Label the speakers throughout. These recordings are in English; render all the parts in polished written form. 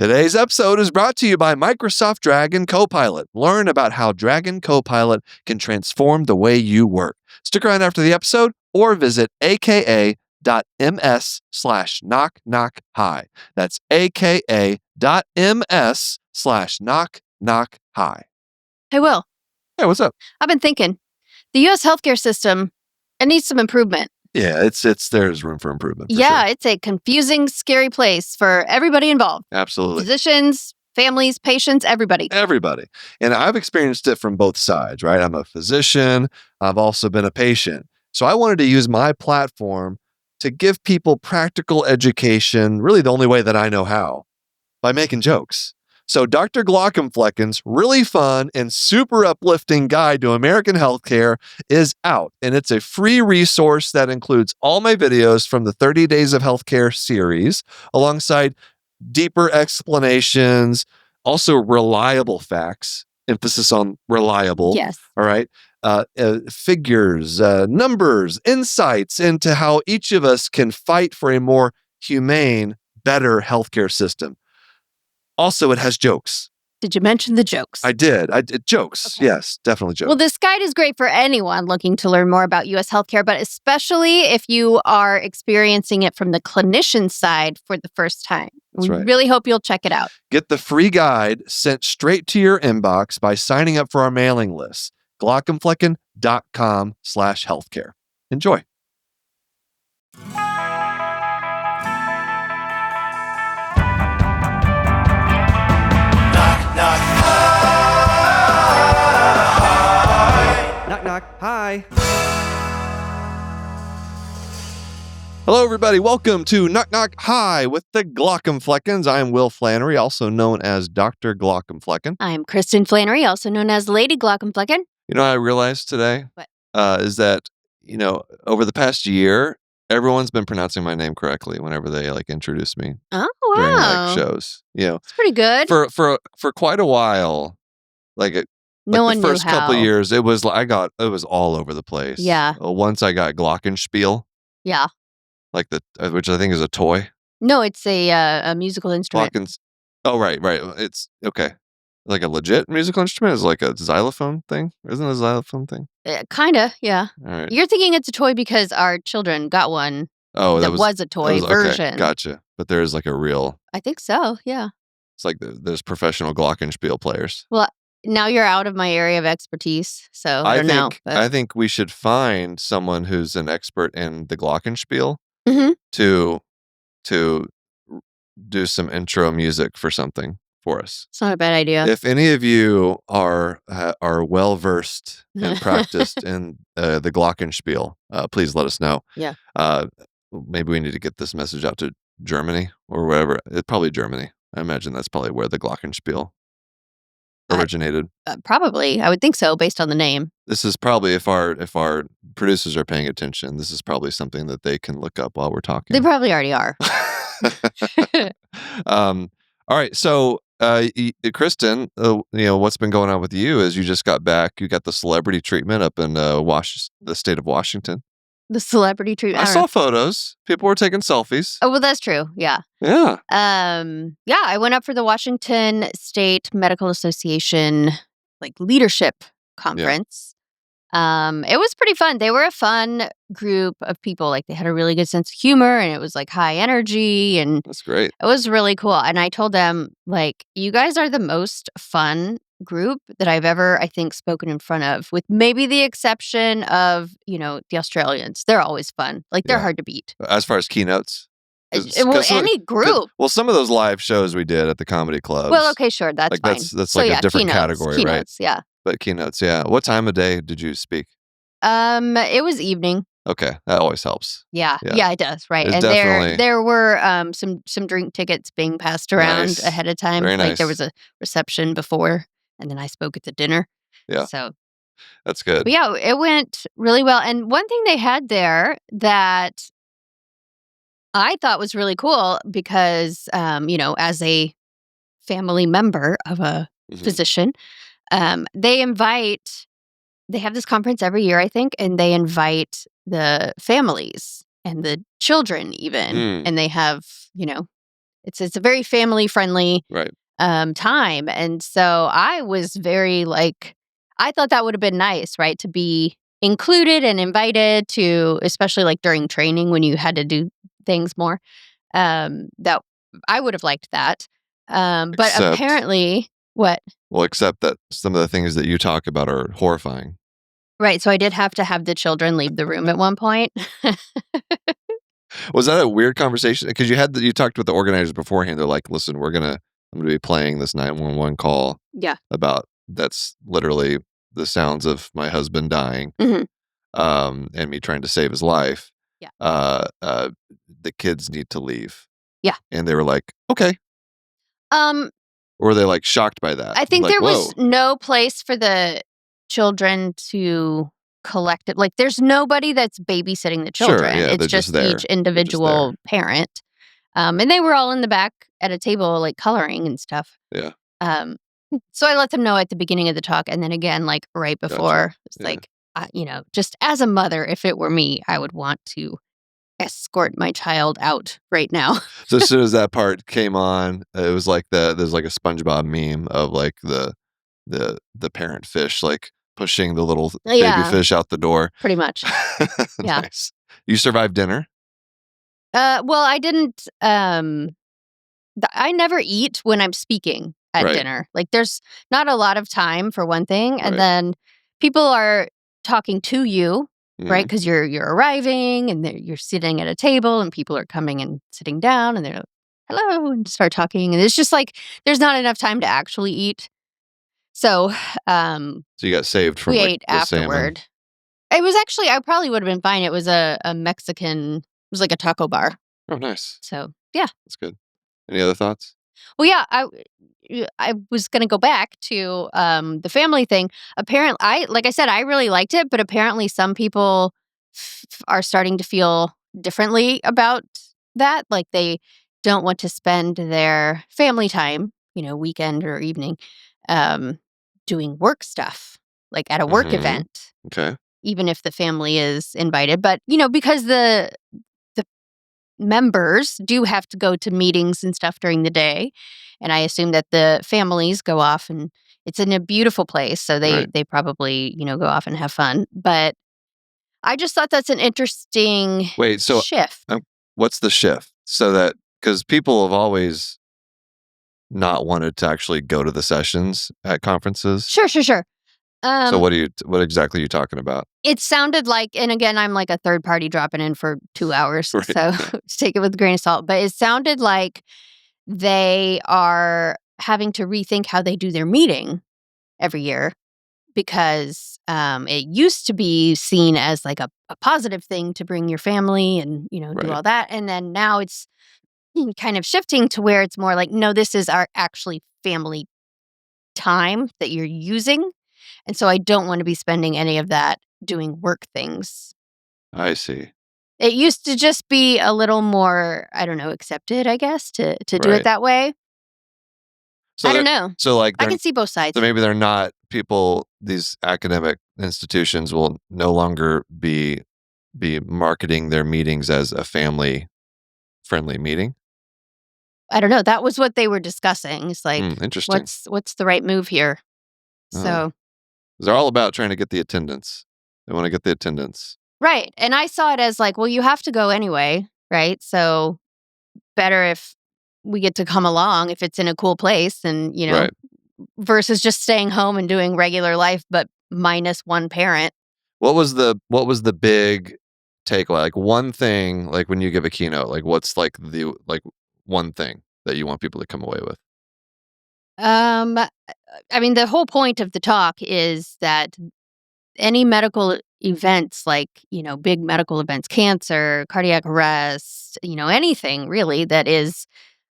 Speaker 1: Today's episode is brought to you by Microsoft Dragon Copilot. Learn about how Dragon Copilot can transform the way you work. Stick around after the episode or visit aka.ms/knock-knock-hi. That's aka.ms/knock-knock-hi.
Speaker 2: Hey, Will.
Speaker 1: Hey, what's up?
Speaker 2: I've been thinking, the U.S. healthcare system, it needs some improvement.
Speaker 1: Yeah, there's room for improvement. Sure.
Speaker 2: It's a confusing, scary place for everybody involved.
Speaker 1: Absolutely.
Speaker 2: Physicians, families, patients, everybody.
Speaker 1: Everybody. And I've experienced it from both sides, right? I'm a physician. I've also been a patient. So I wanted to use my platform to give people practical education, really the only way that I know how, by making jokes. So Dr. Glauc's really fun and super uplifting guide to American healthcare is out, and it's a free resource that includes all my videos from the 30 Days of Healthcare series, alongside deeper explanations, also reliable facts, emphasis on reliable.
Speaker 2: Yes.
Speaker 1: All right. Figures, numbers, insights into how each of us can fight for a more humane, better healthcare system. Also, it has jokes.
Speaker 2: Did you mention the jokes?
Speaker 1: I did. Jokes.
Speaker 2: Okay.
Speaker 1: Yes, definitely jokes.
Speaker 2: Well, this guide is great for anyone looking to learn more about U.S. healthcare, but especially if you are experiencing it from the clinician side for the first time.
Speaker 1: That's right.
Speaker 2: Really hope you'll check it out.
Speaker 1: Get the free guide sent straight to your inbox by signing up for our mailing list. glaucomflecken.com/healthcare. Enjoy.
Speaker 3: Knock, knock. Hi.
Speaker 1: Hello, everybody. Welcome to Knock Knock Hi with the Glaucomfleckens. I am Will Flannery, also known as Dr. Glaucomflecken.
Speaker 2: I'm Kristin Flannery, also known as Lady Glaucomflecken.
Speaker 1: You know what I realized today?
Speaker 2: What?
Speaker 1: Is that, over the past year, everyone's been pronouncing my name correctly whenever they introduce me
Speaker 2: Oh,
Speaker 1: during
Speaker 2: wow.
Speaker 1: shows.
Speaker 2: It's pretty good.
Speaker 1: For quite a while,
Speaker 2: No one
Speaker 1: the first
Speaker 2: knew how.
Speaker 1: couple of years, it was it was all over the place.
Speaker 2: Yeah.
Speaker 1: Once I got Glockenspiel,
Speaker 2: Yeah.
Speaker 1: which I think is a toy.
Speaker 2: No, it's a musical instrument.
Speaker 1: Oh, right. It's okay. Like a legit musical instrument is like a xylophone thing. Isn't it a xylophone thing?
Speaker 2: Kinda, yeah.
Speaker 1: All right.
Speaker 2: You're thinking it's a toy because our children got one that was a toy version.
Speaker 1: Okay, gotcha. But there's a real.
Speaker 2: I think so, yeah.
Speaker 1: It's there's professional Glockenspiel players.
Speaker 2: Well, now you're out of my area of expertise, so I don't know.
Speaker 1: I think we should find someone who's an expert in the Glockenspiel
Speaker 2: Mhm.
Speaker 1: to do some intro music for something for us.
Speaker 2: It's not a bad idea.
Speaker 1: If any of you are well versed and practiced in the Glockenspiel, please let us know.
Speaker 2: Yeah.
Speaker 1: Maybe we need to get this message out to Germany or wherever. Probably Germany. I imagine that's probably where the Glockenspiel originated.
Speaker 2: Probably, I would think so, based on the name.
Speaker 1: This is probably, if our producers are paying attention, this is probably something that they can look up while we're talking.
Speaker 2: They probably already are.
Speaker 1: All right. So, Kristin, what's been going on with you is you just got back. You got the celebrity treatment up in the state of Washington.
Speaker 2: The celebrity treatment.
Speaker 1: I saw photos. People were taking selfies.
Speaker 2: Oh, well, that's true. Yeah.
Speaker 1: Yeah.
Speaker 2: I went up for the Washington State Medical Association leadership conference. It was pretty fun. They were a fun group of people. They had a really good sense of humor, and it was high energy, and
Speaker 1: that's great.
Speaker 2: It was really cool. And I told them, you guys are the most fun group that I've ever, I think, spoken in front of, with maybe the exception of, the Australians. They're always fun. They're hard to beat.
Speaker 1: As far as keynotes?
Speaker 2: Any group.
Speaker 1: Well, some of those live shows we did at the comedy clubs.
Speaker 2: Well, okay, sure. That's fine.
Speaker 1: That's a different category,
Speaker 2: keynotes,
Speaker 1: right?
Speaker 2: Yeah.
Speaker 1: But keynotes, yeah. What time of day did you speak?
Speaker 2: It was evening.
Speaker 1: Okay, that always helps.
Speaker 2: Yeah, it does, right?
Speaker 1: It's
Speaker 2: and
Speaker 1: definitely...
Speaker 2: there were some drink tickets being passed around ahead of time.
Speaker 1: Very nice.
Speaker 2: There was a reception before, and then I spoke at the dinner.
Speaker 1: Yeah,
Speaker 2: so
Speaker 1: that's good.
Speaker 2: But yeah, it went really well. And one thing they had there that I thought was really cool because, as a family member of a physician, they have this conference every year, I think, and they invite the families and the children even. And they have, It's a very family friendly
Speaker 1: Right.
Speaker 2: time. And so I was very like, I thought that would have been nice, right? To be included and invited to, especially like during training when you had to do things more. That I would have liked that. But
Speaker 1: Except,
Speaker 2: apparently, what?
Speaker 1: well, except that some of the things that you talk about are horrifying.
Speaker 2: Right. So I did have to have the children leave the room at one point.
Speaker 1: Was that a weird conversation? Because you talked with the organizers beforehand. They're like, listen, I'm gonna be playing this 911 call
Speaker 2: Yeah.
Speaker 1: about that's literally the sounds of my husband dying,
Speaker 2: Hmm.
Speaker 1: and me trying to save his life.
Speaker 2: Yeah.
Speaker 1: The kids need to leave.
Speaker 2: Yeah.
Speaker 1: And they were like, okay.
Speaker 2: Um,
Speaker 1: Or were they like shocked by that?
Speaker 2: I think
Speaker 1: Like,
Speaker 2: there
Speaker 1: whoa.
Speaker 2: was no place for the children to collect it. Like, there's nobody that's babysitting the
Speaker 1: Sure,
Speaker 2: children.
Speaker 1: yeah,
Speaker 2: It's
Speaker 1: they're just
Speaker 2: just each
Speaker 1: there. They're just there.
Speaker 2: individual parent. And they were all in the back at a table, like coloring and stuff.
Speaker 1: Yeah,
Speaker 2: Um, so I let them know at the beginning of the talk, and then again, like right
Speaker 1: gotcha.
Speaker 2: before. It's
Speaker 1: Yeah.
Speaker 2: like, just as a mother, if it were me, I would want to escort my child out right now.
Speaker 1: So as soon as that part came on, it was like there's like a SpongeBob meme of like the parent fish like pushing the little baby
Speaker 2: Yeah,
Speaker 1: fish out the door.
Speaker 2: pretty much. Yeah.
Speaker 1: Nice. You survived dinner?
Speaker 2: Well, I didn't. I never eat when I'm speaking at
Speaker 1: Right.
Speaker 2: dinner. Like, there's not a lot of time for one thing, and
Speaker 1: Right.
Speaker 2: then people are talking to you, right?
Speaker 1: Mhm.
Speaker 2: Because you're arriving, and you're sitting at a table, and people are coming and sitting down, and they're like, hello, and start talking, and it's just like there's not enough time to actually eat. So,
Speaker 1: So you got saved from
Speaker 2: we
Speaker 1: like
Speaker 2: ate
Speaker 1: the salmon.
Speaker 2: afterward. It was actually, I probably would have been fine. It was a Mexican. It was like a taco bar.
Speaker 1: Oh, nice.
Speaker 2: So yeah.
Speaker 1: That's good. Any other thoughts?
Speaker 2: Well, yeah, I was gonna go back to the family thing. Apparently, like I said, I really liked it, but apparently, some people are starting to feel differently about that. Like, they don't want to spend their family time, weekend or evening, um, doing work stuff, like at a work
Speaker 1: Mhm.
Speaker 2: event,
Speaker 1: Okay.
Speaker 2: even if the family is invited. But because the members do have to go to meetings and stuff during the day, and I assume that the families go off, and it's in a beautiful place, so they
Speaker 1: Right.
Speaker 2: they probably go off and have fun. But I just thought that's an interesting
Speaker 1: Wait, so
Speaker 2: shift.
Speaker 1: what's the shift? So that because people have always not wanted to actually go to the sessions at conferences.
Speaker 2: Sure.
Speaker 1: So
Speaker 2: Um,
Speaker 1: what exactly are you talking about?
Speaker 2: it sounded like, and again, I'm like a third party dropping in for 2 hours,
Speaker 1: Right.
Speaker 2: so just take it with a grain of salt. But it sounded like they are having to rethink how they do their meeting every year, because it used to be seen as like a positive thing to bring your family and do
Speaker 1: Right.
Speaker 2: all that, and then now it's kind of shifting to where it's more like, no, this is our actually family time that you're using, and so I don't want to be spending any of that doing work things.
Speaker 1: I see.
Speaker 2: It used to just be a little more, I don't know, accepted, I guess, to do it
Speaker 1: Right.
Speaker 2: that way.
Speaker 1: So
Speaker 2: I don't
Speaker 1: they're
Speaker 2: know.
Speaker 1: so like
Speaker 2: I
Speaker 1: they're
Speaker 2: can see both sides.
Speaker 1: so maybe they're not people. These academic institutions will no longer be marketing their meetings as a family friendly meeting.
Speaker 2: I don't know. That was what they were discussing. It's like,
Speaker 1: Interesting.
Speaker 2: what's the right move here?
Speaker 1: Oh.
Speaker 2: So,
Speaker 1: They're all about trying to get the attendance. They want to get the attendance.
Speaker 2: right. And I saw it as like, well, you have to go anyway, right? So better if we get to come along if it's in a cool place, and
Speaker 1: Right.
Speaker 2: versus just staying home and doing regular life, but minus one parent.
Speaker 1: What was the big takeaway? Like one thing, like when you give a keynote, like what's like the like one thing that you want people to come away with?
Speaker 2: Um, I mean, the whole point of the talk is that any medical events, like, big medical events, cancer, cardiac arrest, anything really that is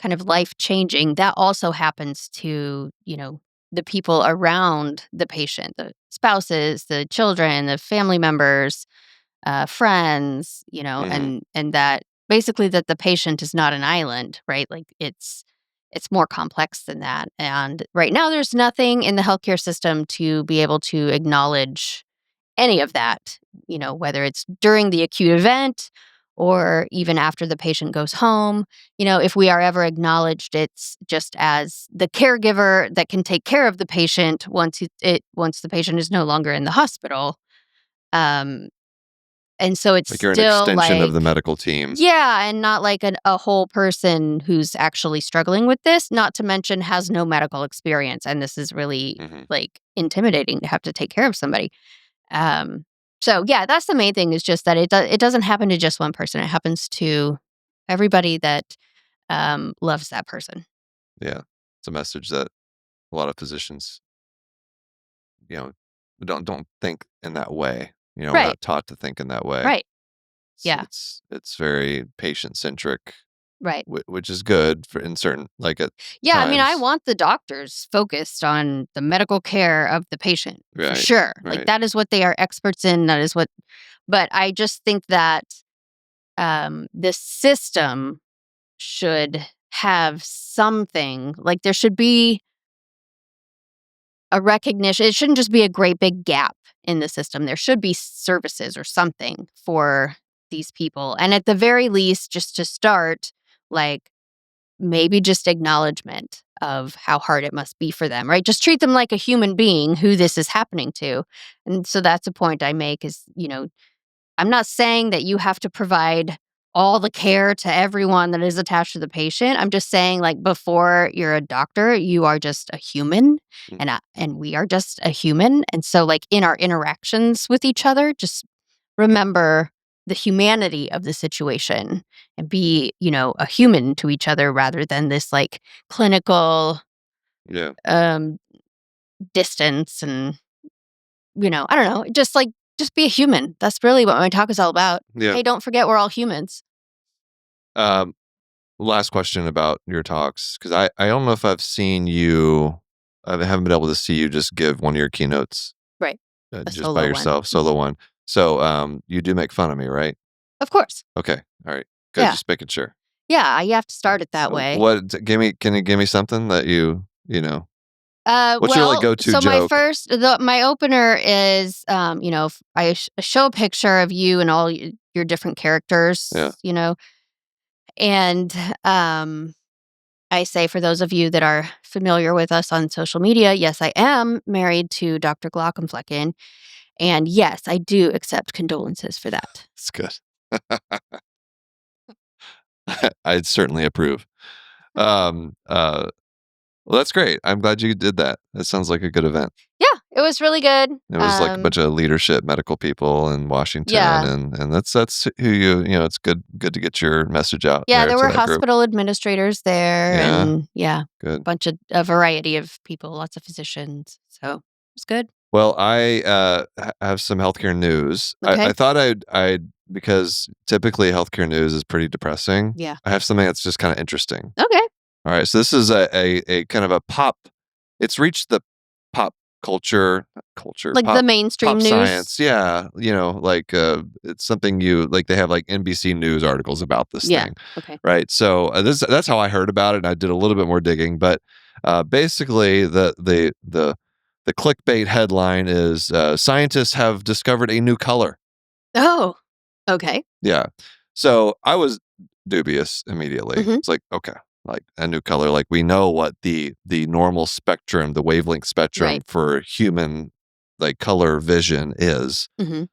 Speaker 2: kind of life changing, that also happens to, the people around the patient, the spouses, the children, the family members, friends,
Speaker 1: Mhm.
Speaker 2: and that basically that the patient is not an island, right? Like, it's more complex than that. And right now there's nothing in the healthcare system to be able to acknowledge any of that, whether it's during the acute event or even after the patient goes home. If we are ever acknowledged, it's just as the caregiver that can take care of the patient once the patient is no longer in the hospital. And so it's
Speaker 1: Like you're an
Speaker 2: still
Speaker 1: extension
Speaker 2: like,
Speaker 1: of the medical team.
Speaker 2: yeah, and not like a whole person who's actually struggling with this, not to mention has no medical experience. And this is really like intimidating to have to take care of somebody. So yeah, that's the main thing, is just that it doesn't happen to just one person. It happens to everybody that loves that person.
Speaker 1: Yeah. It's a message that a lot of physicians, don't think in that way. We're
Speaker 2: Right.
Speaker 1: not taught to think in that way.
Speaker 2: Right. Yeah.
Speaker 1: It's very patient centric,
Speaker 2: Right.
Speaker 1: which is good for in certain at
Speaker 2: Yeah, I mean, I
Speaker 1: times.
Speaker 2: want the doctors focused on the medical care of the patient, for
Speaker 1: Right,
Speaker 2: sure. Like,
Speaker 1: right.
Speaker 2: that is what they are experts in. That is what, but I just think that this system should have something, like there should be a recognition. It shouldn't just be a great big gap in the system. There should be services or something for these people. And at the very least, just to start, like, maybe just acknowledgement of how hard it must be for them, right? Just treat them like a human being who this is happening to. And so that's a point I make is, I'm not saying that you have to provide all the care to everyone that is attached to the patient. I'm just saying, like, before you're a doctor, you are just a human,
Speaker 1: Mm.
Speaker 2: and we are just a human. And so, like, in our interactions with each other, just remember the humanity of the situation and be, a human to each other rather than this like clinical
Speaker 1: Yeah.
Speaker 2: distance. And I don't know, just be a human. That's really what my talk is all about.
Speaker 1: Yeah.
Speaker 2: Hey, don't forget we're all humans.
Speaker 1: Last question about your talks, because I don't know if I've seen you. I haven't been able to see you just give one of your keynotes
Speaker 2: Right.
Speaker 1: just
Speaker 2: solo
Speaker 1: by
Speaker 2: one.
Speaker 1: yourself, solo one. So you do make fun of me, right?
Speaker 2: Of course.
Speaker 1: Okay, all right, good.
Speaker 2: Yeah.
Speaker 1: Just making sure.
Speaker 2: Yeah, you have to start it that way.
Speaker 1: Can you give me something that what's your
Speaker 2: Well,
Speaker 1: go-to
Speaker 2: so
Speaker 1: joke?
Speaker 2: my opener is, I show a picture of you and all your different characters,
Speaker 1: Yeah.
Speaker 2: And I say, for those of you that are familiar with us on social media, yes, I am married to Dr. Glauc. And yes, I do accept condolences for that.
Speaker 1: It's good. I'd certainly approve. Well, that's great. I'm glad you did that. That sounds like a good event.
Speaker 2: Yeah, it was really good.
Speaker 1: It was like a bunch of leadership medical people in Washington,
Speaker 2: Yeah.
Speaker 1: and that's who it's good to get your message out.
Speaker 2: Yeah, there were
Speaker 1: to that group.
Speaker 2: hospital administrators there,
Speaker 1: Yeah?
Speaker 2: and
Speaker 1: Good.
Speaker 2: a variety of people, lots of physicians. So it was good.
Speaker 1: Well, I have some healthcare news.
Speaker 2: Okay.
Speaker 1: I thought I'd because typically healthcare news is pretty depressing.
Speaker 2: Yeah.
Speaker 1: I have something that's just kind of interesting.
Speaker 2: Okay.
Speaker 1: All right, so this is a kind of a pop. It's reached the pop culture,
Speaker 2: Like
Speaker 1: pop,
Speaker 2: the mainstream
Speaker 1: pop
Speaker 2: news.
Speaker 1: science. Yeah, it's something they have like NBC News articles about this thing.
Speaker 2: Okay.
Speaker 1: Right. So that's how I heard about it. And I did a little bit more digging, but basically the clickbait headline is scientists have discovered a new color.
Speaker 2: Oh, okay.
Speaker 1: Yeah. So I was dubious immediately. It's like, okay, like a new color. Like we know what the normal spectrum, the wavelength spectrum for human like color vision is. And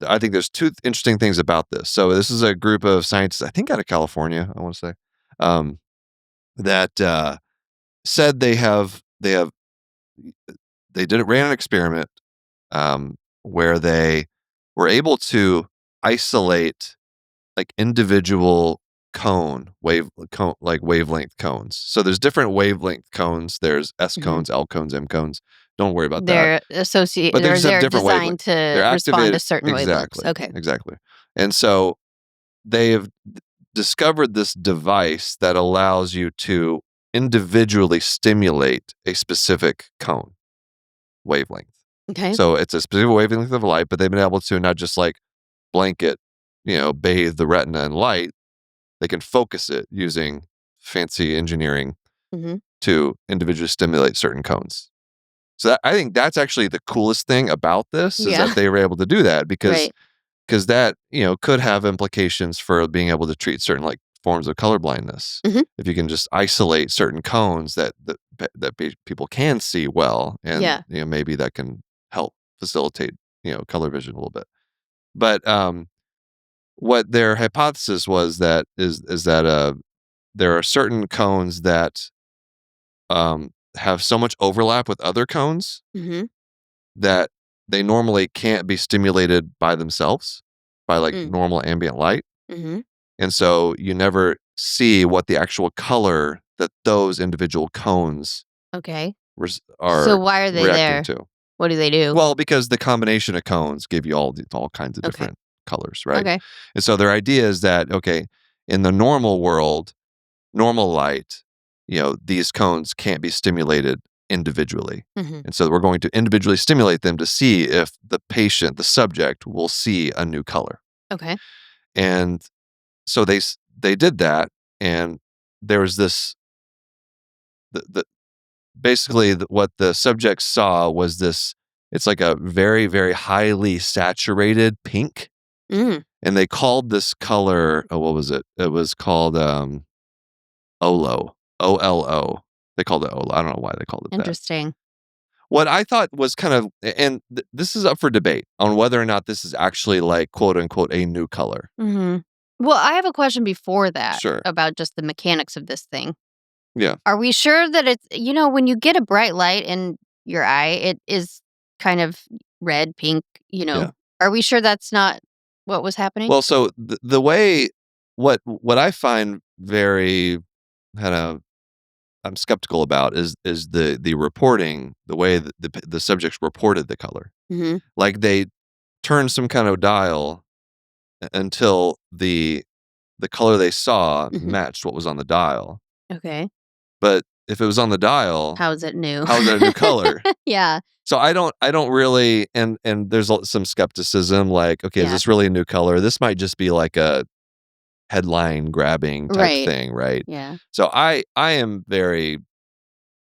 Speaker 1: I think there's two interesting things about this. So this is a group of scientists, I think out of California, I want to say, that said ran an experiment where they were able to isolate like individual wavelength cones. So there's different wavelength cones. There's S cones, L cones, M cones. Don't worry about that.
Speaker 2: They're associated.
Speaker 1: But they just have
Speaker 2: They're
Speaker 1: different
Speaker 2: designed
Speaker 1: wavelengths.
Speaker 2: to respond to certain wavelengths. Okay.
Speaker 1: Exactly. And so they have discovered this device that allows you to individually stimulate a specific cone wavelength.
Speaker 2: Okay.
Speaker 1: So it's a specific wavelength of light, but they've been able to not just like blanket, bathe the retina in light. They can focus it using fancy engineering to individually stimulate certain cones. So I think that's actually the coolest thing about this is that they were able to do that because because that, could have implications for being able to treat certain like forms of color blindness.
Speaker 2: Mhm.
Speaker 1: If you can just isolate certain cones that people can see well, and
Speaker 2: Yeah.
Speaker 1: maybe that can help facilitate color vision a little bit. But what their hypothesis was that is that there are certain cones that have so much overlap with other cones
Speaker 2: Mhm.
Speaker 1: that they normally can't be stimulated by themselves by like
Speaker 2: Mm.
Speaker 1: normal ambient light.
Speaker 2: Mhm.
Speaker 1: And so you never see what the actual color that those individual cones
Speaker 2: Okay. So
Speaker 1: are
Speaker 2: why are they
Speaker 1: reacting
Speaker 2: there?
Speaker 1: to.
Speaker 2: What do they do?
Speaker 1: Well, because the combination of cones give you all kinds of
Speaker 2: Okay.
Speaker 1: different colors, right?
Speaker 2: Okay.
Speaker 1: And so their idea is that, okay, in the normal world, normal light, these cones can't be stimulated individually.
Speaker 2: Mhm.
Speaker 1: And so we're going to individually stimulate them to see if the patient, the subject, will see a new color.
Speaker 2: Okay.
Speaker 1: And so they did that, and there was this basically what the subjects saw was this. It's like a very, very highly saturated pink,
Speaker 2: Mm.
Speaker 1: and they called this color. Oh, what was it? It was called OLO. OLO. They called it OLO. I don't know why they called it that.
Speaker 2: Interesting.
Speaker 1: What I thought was kind of, and this is up for debate on whether or not this is actually like quote unquote a new color.
Speaker 2: Mhm. Well, I have a question before that
Speaker 1: Sure.
Speaker 2: about just the mechanics of this thing.
Speaker 1: Yeah.
Speaker 2: Are we sure that it's, when you get a bright light in your eye, it is kind of red, pink,
Speaker 1: Yeah.
Speaker 2: Are we sure that's not what was happening?
Speaker 1: Well, so the way what I find very kind of I'm skeptical about is the reporting, the way that the subjects reported the color.
Speaker 2: Mhm.
Speaker 1: Like they turned some kind of dial until the color they saw
Speaker 2: Mhm.
Speaker 1: matched what was on the dial.
Speaker 2: Okay.
Speaker 1: But if it was on the dial,
Speaker 2: How is it new?
Speaker 1: how is that a new color?
Speaker 2: Yeah.
Speaker 1: So I don't really, and there's some skepticism like, okay, is
Speaker 2: Yeah.
Speaker 1: this really a new color? This might just be like a headline grabbing type
Speaker 2: Right.
Speaker 1: thing, right?
Speaker 2: Yeah.
Speaker 1: So I am very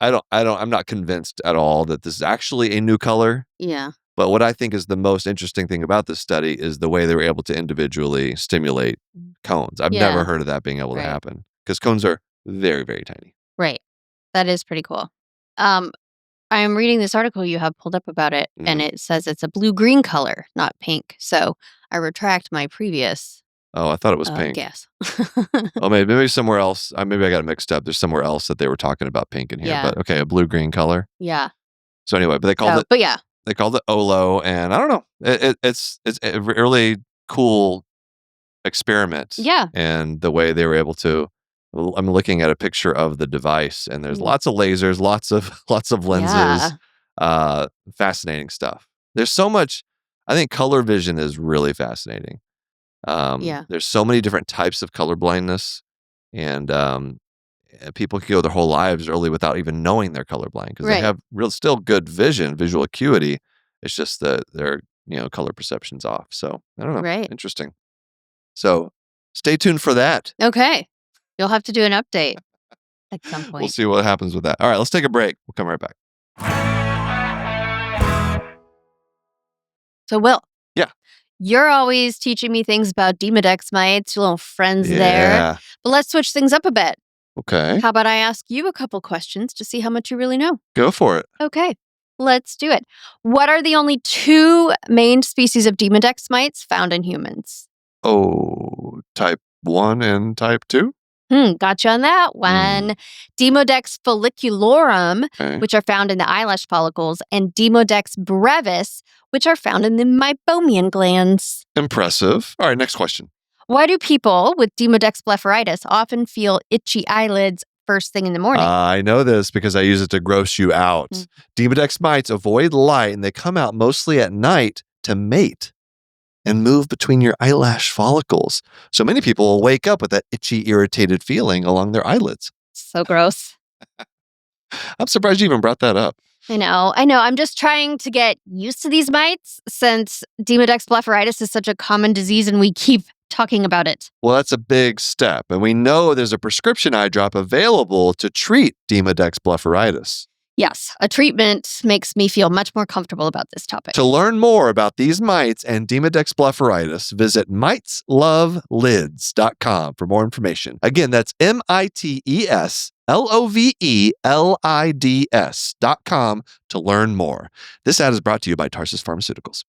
Speaker 1: I'm not convinced at all that this is actually a new color.
Speaker 2: Yeah.
Speaker 1: But what I think is the most interesting thing about this study is the way they were able to individually stimulate cones. I've never
Speaker 2: Yeah.
Speaker 1: heard of that being able to
Speaker 2: Right.
Speaker 1: happen because cones are very, very tiny.
Speaker 2: Right. That is pretty cool. I'm reading this article you have pulled up about it, and it says it's a blue-green color, not pink. So I retract my previous
Speaker 1: Oh, I thought it was pink.
Speaker 2: guess.
Speaker 1: Oh, maybe somewhere else. Maybe I got it mixed up. There's somewhere else that they were talking about pink in here.
Speaker 2: Yeah.
Speaker 1: But okay, a blue-green color.
Speaker 2: Yeah.
Speaker 1: So anyway, but they called it.
Speaker 2: But yeah.
Speaker 1: They called it OLO, and I don't know. It's a really cool experiment.
Speaker 2: Yeah.
Speaker 1: And the way they were able to. I'm looking at a picture of the device, and there's lots of lasers, lots of lenses.
Speaker 2: Yeah.
Speaker 1: Fascinating stuff. There's so much. I think color vision is really fascinating.
Speaker 2: Yeah.
Speaker 1: There's so many different types of color blindness, and people can go their whole lives really without even knowing they're colorblind because they
Speaker 2: Right.
Speaker 1: have still good vision, visual acuity. It's just that their color perception's off. So I don't know.
Speaker 2: Right.
Speaker 1: Interesting. So stay tuned for that.
Speaker 2: Okay. You'll have to do an update at some point.
Speaker 1: We'll see what happens with that. All right, let's take a break. We'll come right back.
Speaker 2: So, Will.
Speaker 1: Yeah.
Speaker 2: You're always teaching me things about Demodex mites, your little friends there.
Speaker 1: Yeah.
Speaker 2: But let's switch things up a bit.
Speaker 1: Okay.
Speaker 2: How about I ask you a couple questions to see how much you really know?
Speaker 1: Go for it.
Speaker 2: Okay. Let's do it. What are the only two main species of Demodex mites found in humans?
Speaker 1: Oh, type 1 and type 2?
Speaker 2: Gotcha on that one. Demodex follicularum,
Speaker 1: Okay.
Speaker 2: which are found in the eyelash follicles, and Demodex brevis, which are found in the meibomian glands.
Speaker 1: Impressive. All right, next question.
Speaker 2: Why do people with Demodex blepharitis often feel itchy eyelids first thing in the morning?
Speaker 1: I know this because I use it to gross you out. Demodex mites avoid light, and they come out mostly at night to mate and move between your eyelash follicles. So many people will wake up with that itchy, irritated feeling along their eyelids.
Speaker 2: So gross.
Speaker 1: I'm surprised you even brought that up.
Speaker 2: I know. I'm just trying to get used to these mites since Demodex blepharitis is such a common disease and we keep talking about it.
Speaker 1: Well, that's a big step. And we know there's a prescription eye drop available to treat Demodex blepharitis.
Speaker 2: Yes, a treatment makes me feel much more comfortable about this topic.
Speaker 1: To learn more about these mites and Demodex blepharitis, visit miteslovelids.com for more information. Again, that's miteslovelids.com to learn more. This ad is brought to you by Tarsus Pharmaceuticals.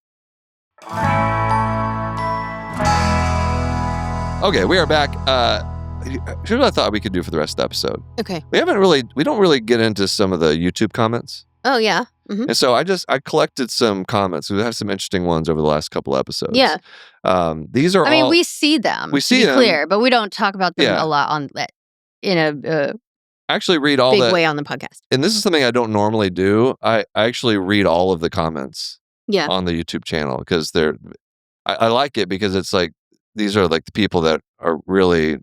Speaker 1: Okay, we are back. Here's what I thought we could do for the rest of the episode.
Speaker 2: Okay.
Speaker 1: We don't really get into some of the YouTube comments.
Speaker 2: Oh, yeah. Mm-hmm.
Speaker 1: And so I collected some comments. We have some interesting ones over the last couple episodes.
Speaker 2: Yeah.
Speaker 1: These are all...
Speaker 2: we see them.
Speaker 1: We see them.
Speaker 2: Clear, but we don't talk about them a lot in a
Speaker 1: actually read all
Speaker 2: big way on the podcast.
Speaker 1: And this is something I don't normally do. I actually read all of the comments on the YouTube channel because I like it because it's like these are like the people that are really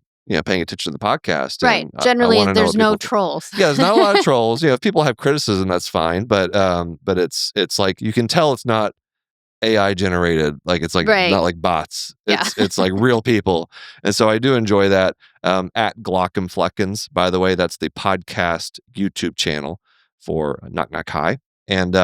Speaker 1: paying attention to the podcast.
Speaker 2: Right. Generally, there's no trolls.
Speaker 1: Yeah, there's not a lot of trolls. If people have criticism, that's fine. But it's like you can tell it's not AI generated. Like it's like not like bots. It's like real people. And so I do enjoy that. At Glauc, by the way, that's the podcast YouTube channel for Knock Knock Hi. And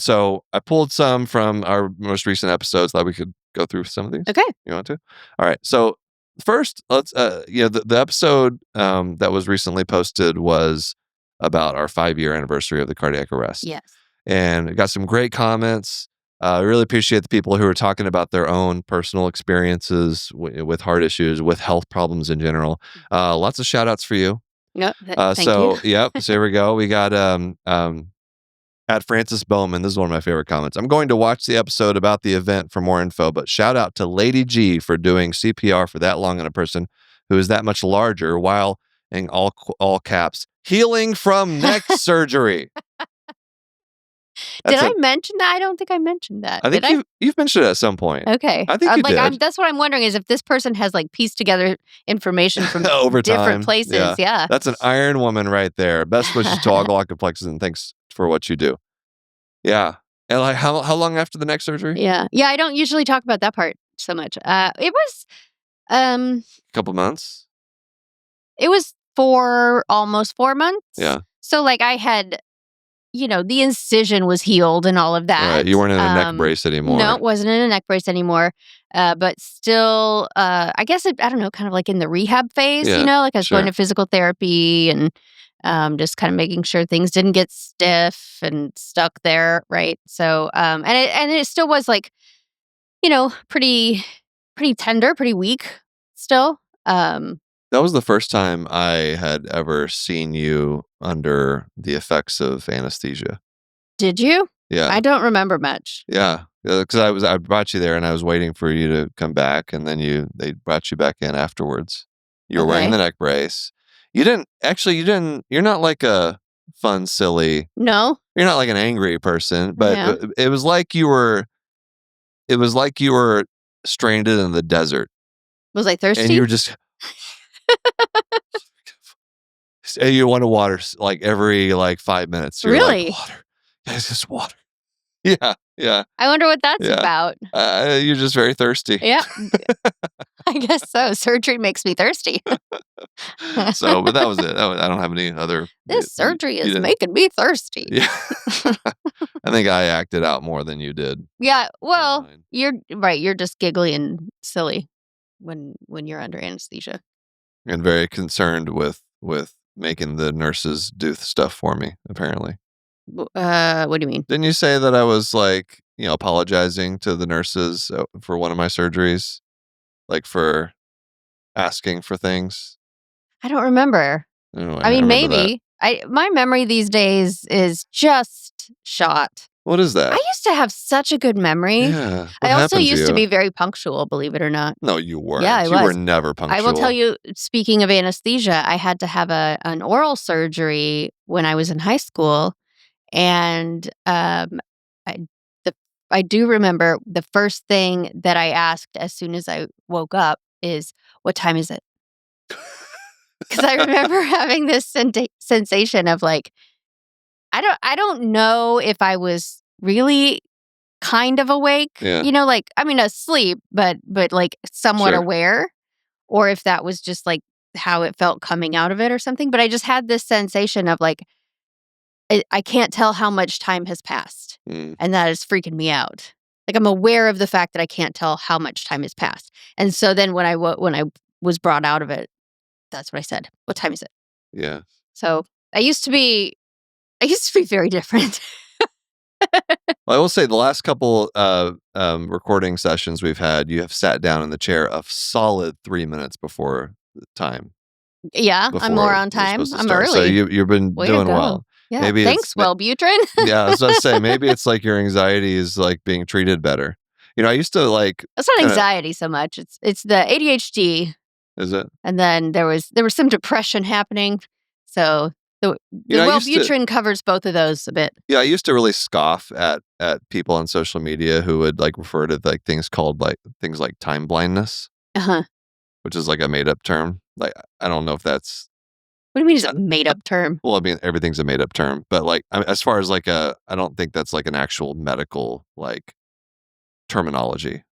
Speaker 1: so I pulled some from our most recent episodes. Thought we could go through some of these.
Speaker 2: Okay.
Speaker 1: You want to? All right. So first, let's the episode that was recently posted was about our 5-year anniversary of the cardiac arrest.
Speaker 2: Yes.
Speaker 1: And it got some great comments. I really appreciate the people who are talking about their own personal experiences with heart issues, with health problems in general. Lots of shout outs for you.
Speaker 2: Yep. Thank you.
Speaker 1: Yep. So here we go. We got at Francis Bowman. This is one of my favorite comments. I'm going to watch the episode about the event for more info, but shout out to Lady G for doing CPR for that long on a person who is that much larger while, in all caps, healing from neck surgery.
Speaker 2: Did I mention that? I don't think I mentioned that.
Speaker 1: I think you've mentioned it at some point.
Speaker 2: Okay.
Speaker 1: I think you did.
Speaker 2: That's what I'm wondering is if this person has pieced together information from
Speaker 1: over
Speaker 2: different places. Yeah.
Speaker 1: That's an iron woman right there. Best wishes to all Glauc complexes and thanks for what you do. Yeah. And how long after the neck surgery?
Speaker 2: Yeah. Yeah, I don't usually talk about that part so much. It was
Speaker 1: a couple months.
Speaker 2: It was almost 4 months.
Speaker 1: Yeah.
Speaker 2: So I had the incision was healed and all of that.
Speaker 1: Right. You weren't in a neck brace anymore.
Speaker 2: No, it wasn't in a neck brace anymore. But still, I guess I don't know, kind of in the rehab phase, I was going to physical therapy and just kind of making sure things didn't get stiff and stuck there. Right. So, and it still was pretty tender, pretty weak still.
Speaker 1: That was the first time I had ever seen you under the effects of anesthesia.
Speaker 2: Did you?
Speaker 1: Yeah.
Speaker 2: I don't remember much.
Speaker 1: Yeah. Because I brought you there and I was waiting for you to come back and then they brought you back in afterwards. You were wearing the neck brace. You're not like a fun, silly.
Speaker 2: No.
Speaker 1: You're not like an angry person, but it was like you were stranded in the desert.
Speaker 2: Was I thirsty?
Speaker 1: And you were just... You want to water every 5 minutes. You're
Speaker 2: really?
Speaker 1: Water. It's just water. Yeah. Yeah.
Speaker 2: I wonder what that's about.
Speaker 1: You're just very thirsty.
Speaker 2: Yeah. I guess so. Surgery makes me thirsty.
Speaker 1: But that was it. I don't have any other...
Speaker 2: This surgery is making me thirsty.
Speaker 1: Yeah. I think I acted out more than you did.
Speaker 2: Yeah. Well, you're right. You're just giggly and silly when you're under anesthesia.
Speaker 1: And very concerned with making the nurses do stuff for me, apparently.
Speaker 2: What do you mean?
Speaker 1: Didn't you say that I was apologizing to the nurses for one of my surgeries? For asking for things?
Speaker 2: I don't remember. I mean, maybe. My memory these days is just shot.
Speaker 1: What is that?
Speaker 2: I used to have such a good memory.
Speaker 1: Yeah.
Speaker 2: I also used to be very punctual, believe it or not.
Speaker 1: No, you weren't.
Speaker 2: Yeah, I was.
Speaker 1: You were never punctual.
Speaker 2: I will tell you, speaking of anesthesia, I had to have an oral surgery when I was in high school. And I do remember the first thing that I asked as soon as I woke up is, what time is it? Because I remember having this sensation of I don't know if I was really kind of awake, asleep, but somewhat aware, or if that was just how it felt coming out of it or something. But I just had this sensation of I can't tell how much time has passed.
Speaker 1: Mm.
Speaker 2: And that is freaking me out. Like, I'm aware of the fact that I can't tell how much time has passed. And so then when I was brought out of it, that's what I said. What time is it?
Speaker 1: Yeah.
Speaker 2: So I used to be very different.
Speaker 1: Well, I will say the last couple recording sessions we've had, you have sat down in the chair a solid 3 minutes before the time.
Speaker 2: Yeah, I'm more on time. I'm early.
Speaker 1: So you've been doing well.
Speaker 2: Yeah,
Speaker 1: maybe
Speaker 2: thanks, Wellbutrin.
Speaker 1: Yeah, I was going to say, maybe it's like your anxiety is like being treated better. I used to like...
Speaker 2: It's not anxiety so much. It's the ADHD.
Speaker 1: Is it?
Speaker 2: And then there was some depression happening. So the Wellbutrin covers both of those a bit.
Speaker 1: Yeah, I used to really scoff at people on social media who would like refer to like things like time blindness, which is like a made up term. Like, I don't know if that's...
Speaker 2: What do you mean it's a made up term?
Speaker 1: Well, I mean, everything's a made up term, but like, as far as like I don't think that's like an actual medical like terminology.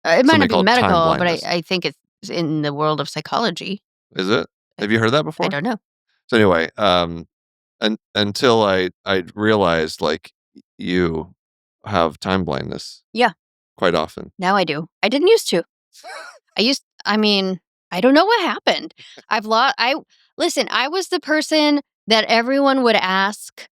Speaker 2: It might not be medical, but I think it's in the world of psychology.
Speaker 1: Is it? Have you heard that before?
Speaker 2: I don't know.
Speaker 1: So anyway, until I realized like you have time blindness.
Speaker 2: Yeah.
Speaker 1: Quite often.
Speaker 2: Now I do. I didn't used to. I don't know what happened. Listen, I was the person that everyone would ask,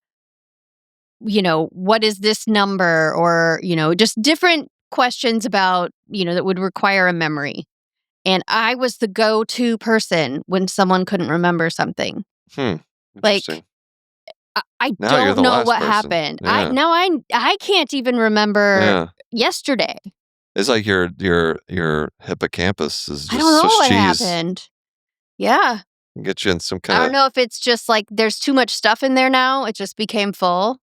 Speaker 2: what is this number? Or, just different questions about, that would require a memory. And I was the go-to person when someone couldn't remember something. Like, I don't know what happened.
Speaker 1: Yeah.
Speaker 2: I can't even remember yesterday.
Speaker 1: It's like your hippocampus is just
Speaker 2: I don't know
Speaker 1: Swiss
Speaker 2: what
Speaker 1: cheese.
Speaker 2: happened. Yeah.
Speaker 1: Get you in some kind
Speaker 2: I don't know if it's just like there's too much stuff in there now. It just became full.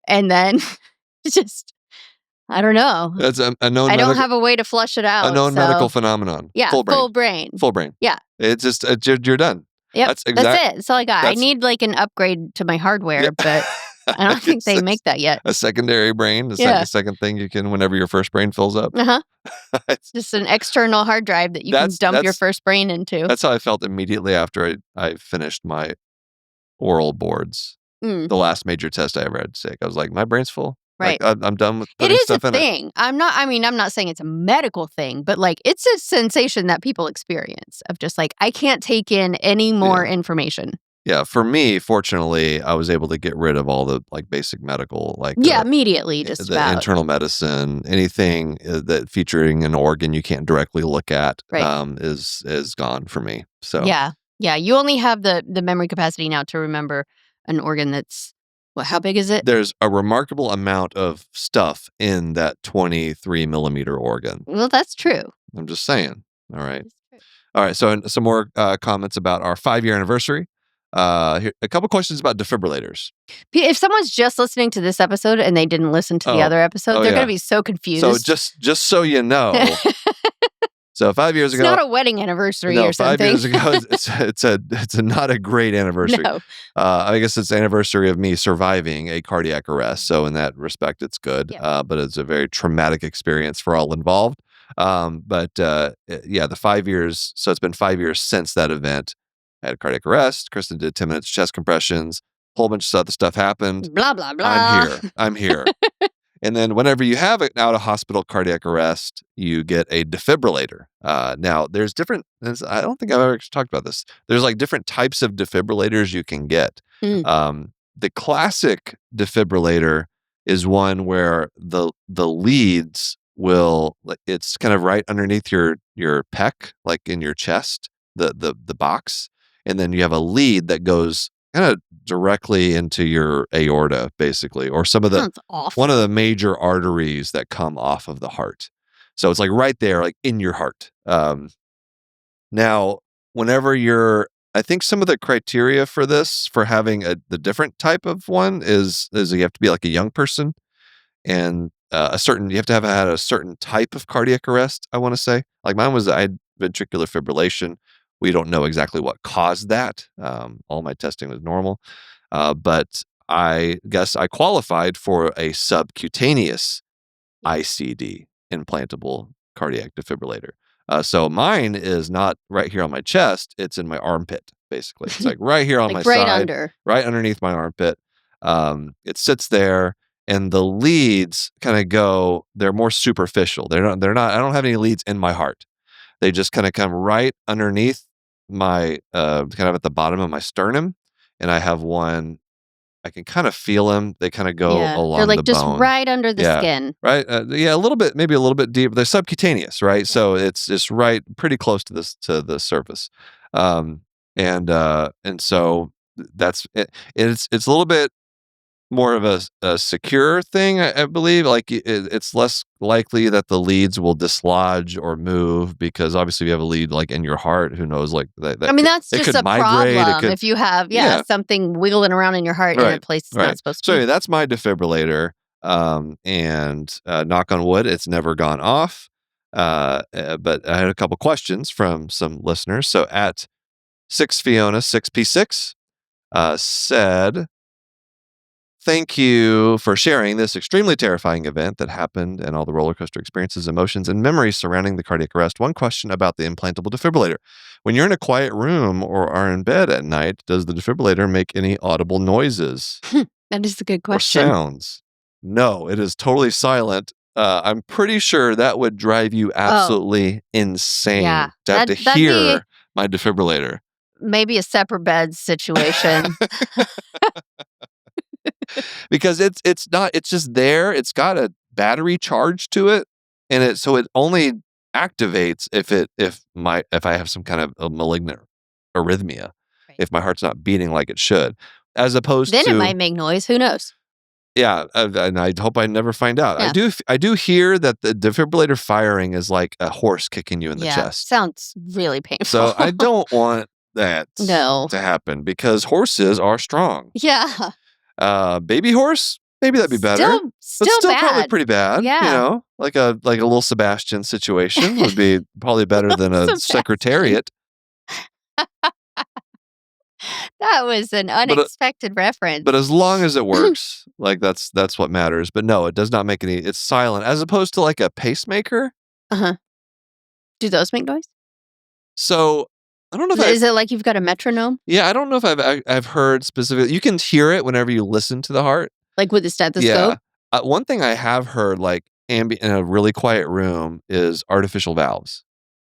Speaker 2: And then I don't know.
Speaker 1: That's a known...
Speaker 2: I don't have a way to flush it out.
Speaker 1: A known medical phenomenon.
Speaker 2: Yeah, full brain.
Speaker 1: Full brain.
Speaker 2: Yeah.
Speaker 1: It's just, you're done.
Speaker 2: Yep, that's it. That's all I got. I need like an upgrade to my hardware, but I don't think they make that yet.
Speaker 1: A secondary brain, second thing you can whenever your first brain fills up.
Speaker 2: It's just an external hard drive that you can dump your first brain into.
Speaker 1: That's how I felt immediately after I finished my oral boards. The last major test I ever had to take. I was like, my brain's full.
Speaker 2: Right.
Speaker 1: Like, I'm done with putting stuff in it.
Speaker 2: It is a thing. I'm not saying it's a medical thing, but like it's a sensation that people experience of just like, I can't take in any more information.
Speaker 1: Yeah. For me, fortunately, I was able to get rid of all the like basic medical, like
Speaker 2: immediately, just
Speaker 1: the internal medicine, anything that featuring an organ you can't directly look at, is gone for me. So
Speaker 2: yeah. You only have the memory capacity now to remember an organ that's... how big is it?
Speaker 1: There's a remarkable amount of stuff in that 23 millimeter organ.
Speaker 2: Well, that's true.
Speaker 1: I'm just saying. All right. All right. So some more comments about our 5-year anniversary. Here, a couple questions about defibrillators.
Speaker 2: If someone's just listening to this episode and they didn't listen to the other episode, they're going to be so confused.
Speaker 1: So just so you know. So 5 years ago,
Speaker 2: it's not a wedding anniversary or something.
Speaker 1: 5 years ago, it's not a great anniversary.
Speaker 2: No.
Speaker 1: I guess it's the anniversary of me surviving a cardiac arrest. So in that respect, it's good.
Speaker 2: Yeah.
Speaker 1: But it's a very traumatic experience for all involved. The 5 years. So it's been 5 years since that event. I had a cardiac arrest. Kristin did 10 minutes chest compressions. A whole bunch of other stuff happened.
Speaker 2: Blah blah blah.
Speaker 1: I'm here. And then whenever you have an out-of-hospital cardiac arrest, you get a defibrillator. Now, there's different... I don't think I've ever talked about this. There's like different types of defibrillators you can get. The classic defibrillator is one where the leads will... It's kind of right underneath your pec, like in your chest, the box. And then you have a lead that goes kind of directly into your aorta, basically, or one of the major arteries that come off of the heart. So it's like right there, like in your heart. Now, whenever I think some of the criteria for this, for having the different type of one is you have to be like a young person, and you have to have had a certain type of cardiac arrest. I want to say, like mine I had ventricular fibrillation. We don't know exactly what caused that. All my testing was normal. But I guess I qualified for a subcutaneous ICD, implantable cardiac defibrillator. So mine is not right here on my chest. It's in my armpit, basically. It's like right here on
Speaker 2: like
Speaker 1: my
Speaker 2: right
Speaker 1: side.
Speaker 2: Under.
Speaker 1: Right underneath my armpit. It sits there, and the leads kind of go. They're more superficial. They're not. They're not. I don't have any leads in my heart. They just kind of come right underneath my kind of at the bottom of my sternum, and I have one. I can kind of feel them. They kind of go
Speaker 2: They're
Speaker 1: along
Speaker 2: like
Speaker 1: the
Speaker 2: just
Speaker 1: bone.
Speaker 2: right under the
Speaker 1: Yeah.
Speaker 2: skin.
Speaker 1: Right. Yeah, a little bit, maybe a little bit deep. They're subcutaneous, right? So it's just right, pretty close to the surface, um, and so that's it. It's a little bit more of a secure thing, I believe. Like it's less likely that the leads will dislodge or move because obviously if you have a lead like in your heart, who knows? Like that.
Speaker 2: I mean, that's
Speaker 1: It
Speaker 2: just
Speaker 1: could
Speaker 2: a
Speaker 1: migrate. It
Speaker 2: problem
Speaker 1: could.
Speaker 2: if you have
Speaker 1: Yeah.
Speaker 2: something wiggling around in your heart in a
Speaker 1: Right.
Speaker 2: place it's
Speaker 1: Right.
Speaker 2: not supposed
Speaker 1: So
Speaker 2: to
Speaker 1: anyway,
Speaker 2: be.
Speaker 1: that's my defibrillator. And knock on wood, it's never gone off. But I had a couple questions from some listeners. So at 6Fiona6P6 said, thank you for sharing this extremely terrifying event that happened and all the roller coaster experiences, emotions, and memories surrounding the cardiac arrest. One question about the implantable defibrillator. When you're in a quiet room or are in bed at night, does the defibrillator make any audible noises
Speaker 2: That is a good
Speaker 1: or
Speaker 2: question.
Speaker 1: sounds? No, it is totally silent. I'm pretty sure that would drive you absolutely insane
Speaker 2: Yeah.
Speaker 1: to have to
Speaker 2: That'd be
Speaker 1: hear my defibrillator.
Speaker 2: maybe a separate bed situation.
Speaker 1: Because it's not, it's just there. It's got a battery charge to it, and it only activates if I have some kind of a malignant arrhythmia,
Speaker 2: Right.
Speaker 1: if my heart's not beating like it should, as opposed
Speaker 2: Then
Speaker 1: to
Speaker 2: it might make noise. Who knows?
Speaker 1: yeah, and I hope I never find out.
Speaker 2: Yeah.
Speaker 1: I do hear that the defibrillator firing is like a horse kicking you in the chest.
Speaker 2: Sounds really painful.
Speaker 1: So I don't want that
Speaker 2: No.
Speaker 1: to happen because horses are strong.
Speaker 2: Yeah.
Speaker 1: Baby horse, maybe that'd be better.
Speaker 2: Still
Speaker 1: But still
Speaker 2: bad.
Speaker 1: probably pretty bad.
Speaker 2: Yeah.
Speaker 1: You know, like a little Sebastian situation would be probably better than a
Speaker 2: Sebastian.
Speaker 1: secretariat.
Speaker 2: That was an unexpected reference.
Speaker 1: But as long as it works, like that's what matters. But no, it does not make any. It's silent, as opposed to like a pacemaker.
Speaker 2: Do those make noise?
Speaker 1: So I don't know if
Speaker 2: Is it like you've got a metronome?
Speaker 1: Yeah, I don't know if I've heard specifically. You can hear it whenever you listen to the heart.
Speaker 2: Like with the stethoscope?
Speaker 1: Yeah. One thing I have heard, like in a really quiet room, is artificial valves.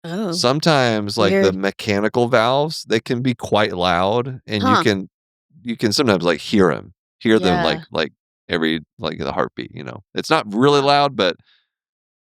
Speaker 2: Oh.
Speaker 1: Sometimes, like the
Speaker 2: Weird.
Speaker 1: mechanical valves, they can be quite loud, and you can sometimes like hear them
Speaker 2: Yeah.
Speaker 1: like every like the heartbeat. You know, it's not really loud, but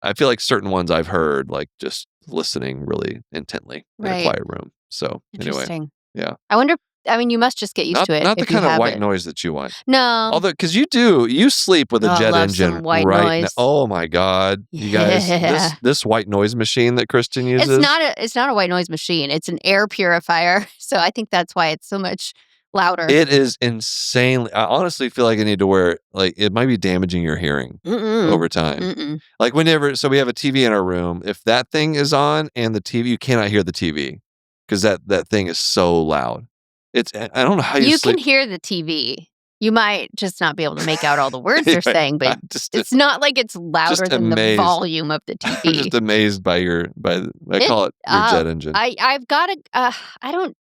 Speaker 1: I feel like certain ones I've heard, like just listening really intently in a
Speaker 2: Right.
Speaker 1: quiet room. So anyway,
Speaker 2: Interesting.
Speaker 1: yeah.
Speaker 2: I wonder, I mean, you must just get used to it.
Speaker 1: Not the
Speaker 2: if you
Speaker 1: kind of
Speaker 2: have
Speaker 1: white
Speaker 2: it.
Speaker 1: noise that you want.
Speaker 2: No.
Speaker 1: Although, because you sleep with a
Speaker 2: Oh, I
Speaker 1: jet
Speaker 2: love
Speaker 1: engine
Speaker 2: some white
Speaker 1: right now.
Speaker 2: noise.
Speaker 1: Oh my God, you guys,
Speaker 2: Yeah.
Speaker 1: this white noise machine that Kristin uses.
Speaker 2: It's not a white noise machine. It's an air purifier. So I think that's why it's so much louder.
Speaker 1: It is insanely. I honestly feel like I need to wear it. Like it might be damaging your hearing over time.
Speaker 2: Mm-mm.
Speaker 1: Like whenever, so we have a TV in our room. If that thing is on and the TV, you cannot hear the TV because that thing is so loud. I don't know how you sleep.
Speaker 2: Can hear the TV. You might just not be able to make out all the words they're saying, but it's not like it's louder than the volume of the
Speaker 1: I'm
Speaker 2: TV.
Speaker 1: just amazed by I call it your jet engine.
Speaker 2: I've got I don't,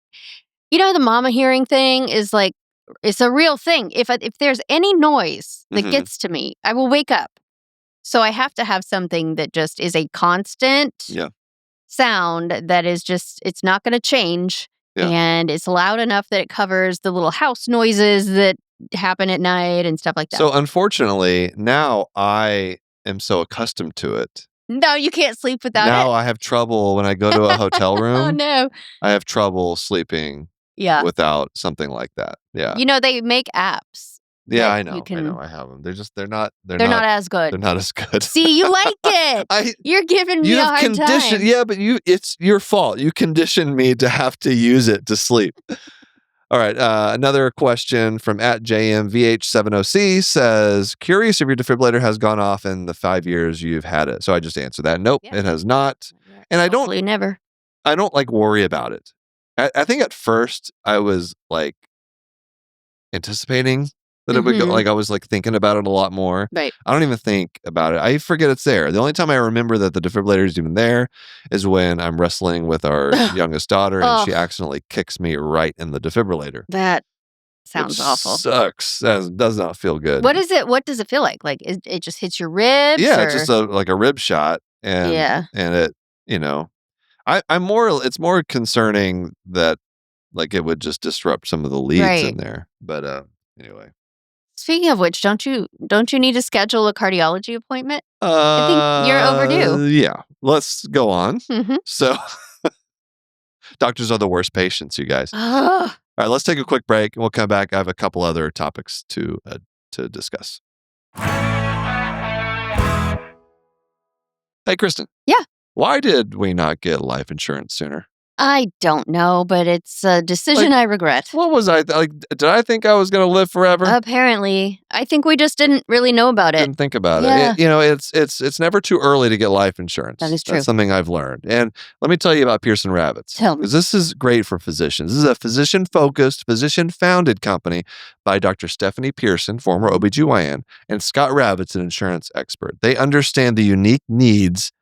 Speaker 2: the mama hearing thing is like, it's a real thing. If there's any noise that gets to me, I will wake up. So I have to have something that just is a constant sound that is just, it's not going to change. Yeah. And it's loud enough that it covers the little house noises that happen at night and stuff like that.
Speaker 1: So unfortunately, now I am so accustomed to it.
Speaker 2: No, you can't sleep without it.
Speaker 1: Now I have trouble when I go to a hotel room.
Speaker 2: Oh no.
Speaker 1: I have trouble sleeping without something like that. Yeah.
Speaker 2: They make apps.
Speaker 1: Yeah, I know. I have them. They're not
Speaker 2: as good.
Speaker 1: They're not as good.
Speaker 2: See, you like it. You're giving me a hard time.
Speaker 1: Yeah, but it's your fault. You conditioned me to have to use it to sleep. All right. Another question from @JMVH70C says, curious if your defibrillator has gone off in the 5 years you've had it. So I just answered that. Nope, it has not. And
Speaker 2: Hopefully never.
Speaker 1: I don't like worry about it. I think at first I was like anticipating that it would go, like I was like thinking about it a lot more.
Speaker 2: Right.
Speaker 1: I don't even think about it. I forget it's there. The only time I remember that the defibrillator is even there is when I'm wrestling with our youngest daughter and she accidentally kicks me right in the defibrillator.
Speaker 2: That Sounds
Speaker 1: which
Speaker 2: awful.
Speaker 1: Sucks. That does not feel good.
Speaker 2: What does it feel like? Like it just hits your ribs?
Speaker 1: Yeah,
Speaker 2: or?
Speaker 1: it's just like a rib shot, and it, it's more concerning that like it would just disrupt some of the leads in there. But anyway.
Speaker 2: Speaking of which, don't you need to schedule a cardiology appointment? I think you're overdue.
Speaker 1: Yeah. Let's go on.
Speaker 2: Mm-hmm.
Speaker 1: So doctors are the worst patients, you guys.
Speaker 2: Ugh.
Speaker 1: All right, let's take a quick break and we'll come back. I have a couple other topics to discuss. Hey, Kristin.
Speaker 2: Yeah.
Speaker 1: Why did we not get life insurance sooner?
Speaker 2: I don't know, but it's a decision I regret.
Speaker 1: What was I like? Did I think I was going to live forever?
Speaker 2: Apparently, I think we just didn't really know about it.
Speaker 1: Didn't think about it. It's never too early to get life insurance.
Speaker 2: That is true.
Speaker 1: That's something I've learned. And let me tell you about Pearson Rabbits.
Speaker 2: Tell me.
Speaker 1: Because this is great for physicians. This is a physician-focused, physician-founded company by Dr. Stephanie Pearson, former OBGYN, and Scott Rabbits, an insurance expert. They understand the unique needs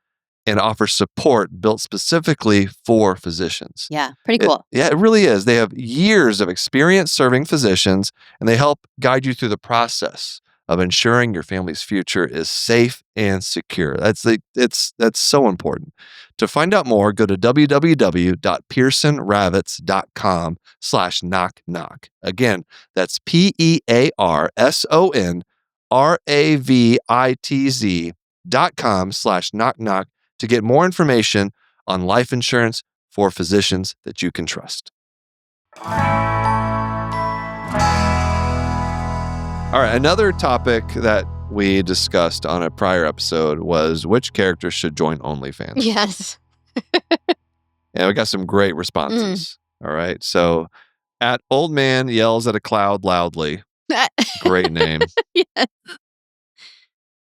Speaker 1: and offer support built specifically for physicians.
Speaker 2: Yeah, pretty cool.
Speaker 1: It really is. They have years of experience serving physicians, and they help guide you through the process of ensuring your family's future is safe and secure. That's so important. To find out more, go to www.pearsonravitz.com/knock-knock. Again, that's PearsonRavitz.com/knock-knock to get more information on life insurance for physicians that you can trust. All right, another topic that we discussed on a prior episode was which characters should join OnlyFans.
Speaker 2: Yes.
Speaker 1: And we got some great responses. All right, so at Old Man Yells at a Cloud Loudly. Great name.
Speaker 2: Yes.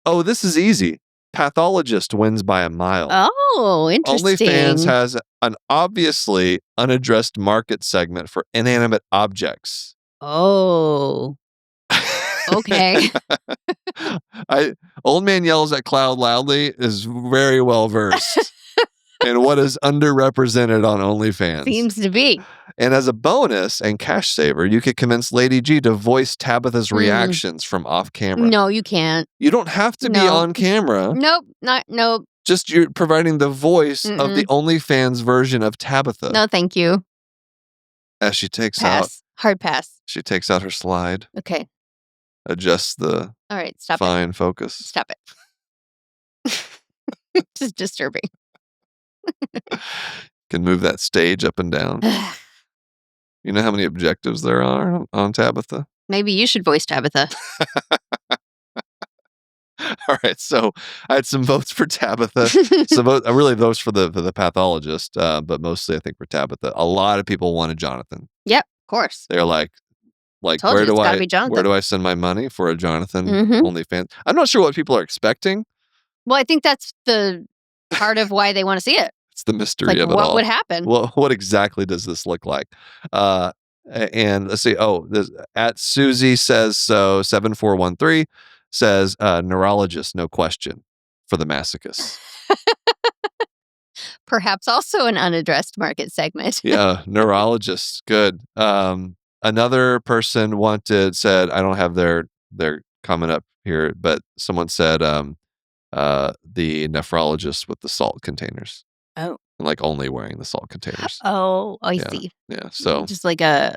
Speaker 1: Oh, this is easy. Pathologist wins by a mile.
Speaker 2: Oh, interesting.
Speaker 1: OnlyFans has an obviously unaddressed market segment for inanimate objects.
Speaker 2: Oh. Okay.
Speaker 1: Old Man Yells at Cloud Loudly is very well versed in what is underrepresented on OnlyFans.
Speaker 2: Seems to be.
Speaker 1: And as a bonus and cash saver, you could convince Lady G to voice Tabitha's reactions from off camera.
Speaker 2: No, you can't.
Speaker 1: You don't have to be on camera.
Speaker 2: Nope.
Speaker 1: Just you're providing the voice of the OnlyFans version of Tabitha.
Speaker 2: No, thank you.
Speaker 1: As she takes
Speaker 2: Hard pass.
Speaker 1: She takes out her slide.
Speaker 2: Okay.
Speaker 1: Adjusts the
Speaker 2: all right, stop
Speaker 1: fine
Speaker 2: it.
Speaker 1: Focus.
Speaker 2: Stop it. This is disturbing.
Speaker 1: Can move that stage up and down. You know how many objectives there are on Tabitha?
Speaker 2: Maybe you should voice Tabitha.
Speaker 1: All right, so I had some votes for Tabitha. Really votes for the pathologist, but mostly I think for Tabitha. A lot of people wanted Jonathan.
Speaker 2: Yep, of course.
Speaker 1: They're like where do I send my money for a Jonathan OnlyFans? I'm not sure what people are expecting.
Speaker 2: Well, I think that's the part of why they want to see it.
Speaker 1: It's the mystery of it all.
Speaker 2: What would happen?
Speaker 1: Well, what exactly does this look like? And let's see. Oh, at Susie says so. 7413 says neurologist, no question, for the masochist.
Speaker 2: Perhaps also an unaddressed market segment.
Speaker 1: Yeah, neurologist, good. Another person said I don't have their comment up here, but someone said the nephrologist with the salt containers.
Speaker 2: Oh.
Speaker 1: Like only wearing the salt containers.
Speaker 2: Oh, I see.
Speaker 1: Yeah. So
Speaker 2: just like a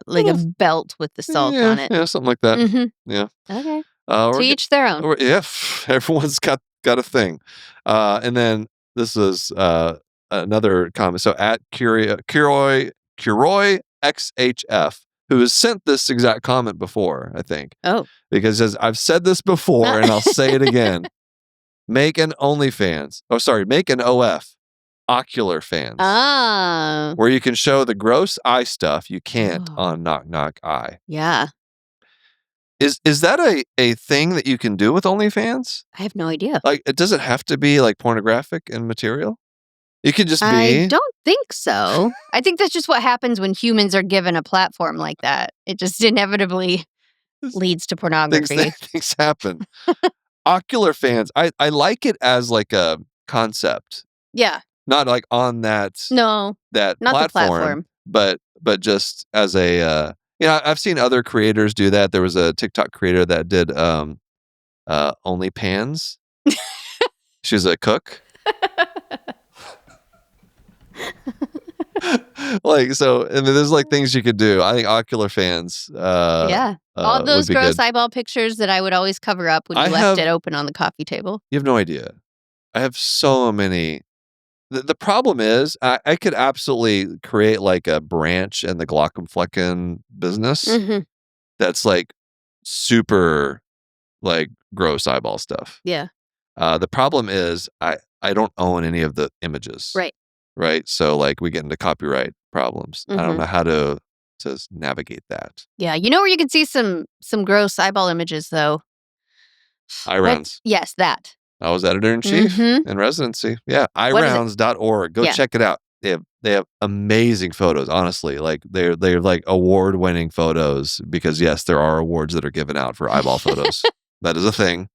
Speaker 2: belt with the salt on it.
Speaker 1: Yeah, something like that.
Speaker 2: Mm-hmm.
Speaker 1: Yeah.
Speaker 2: Okay. To each their own.
Speaker 1: Yeah. Everyone's got a thing. And then this is another comment. So at Curoi XHF, who has sent this exact comment before, I think.
Speaker 2: Oh.
Speaker 1: Because as I've said this before and I'll say it again. Make an OnlyFans. Oh, sorry. Make an OF. Ocular fans.
Speaker 2: Ah.
Speaker 1: Where you can show the gross eye stuff you can't on Knock Knock Eye.
Speaker 2: Yeah.
Speaker 1: Is that a thing that you can do with OnlyFans?
Speaker 2: I have no idea.
Speaker 1: Like, it doesn't have to be like pornographic in material. It could just be.
Speaker 2: I don't think so. I think that's just what happens when humans are given a platform like that. It just inevitably leads to pornography.
Speaker 1: Things happen. Ocular fans. I like it as like a concept.
Speaker 2: Yeah.
Speaker 1: Not like on that
Speaker 2: not
Speaker 1: platform,
Speaker 2: the platform,
Speaker 1: but just as a I've seen other creators do that. There was a TikTok creator that did OnlyPans. She's a cook. So, I mean, there's like things you could do. I think Ocular fans,
Speaker 2: all those
Speaker 1: would be
Speaker 2: gross
Speaker 1: good.
Speaker 2: eyeball pictures that I would always cover up when you left it open on the coffee table.
Speaker 1: You have no idea. I have so many. The problem is, I could absolutely create like a branch in the Glaucomflecken business that's like super like gross eyeball stuff.
Speaker 2: Yeah.
Speaker 1: The problem is, I don't own any of the images. Right. So like we get into copyright problems. I don't know how to navigate that.
Speaker 2: Yeah. You know where you can see some gross eyeball images though?
Speaker 1: iRounds.
Speaker 2: Yes, that.
Speaker 1: I was editor-in-chief in residency. Yeah. iRounds.org. Go check it out. They have amazing photos, honestly. Like they're like award-winning photos because yes, there are awards that are given out for eyeball photos. That is a thing.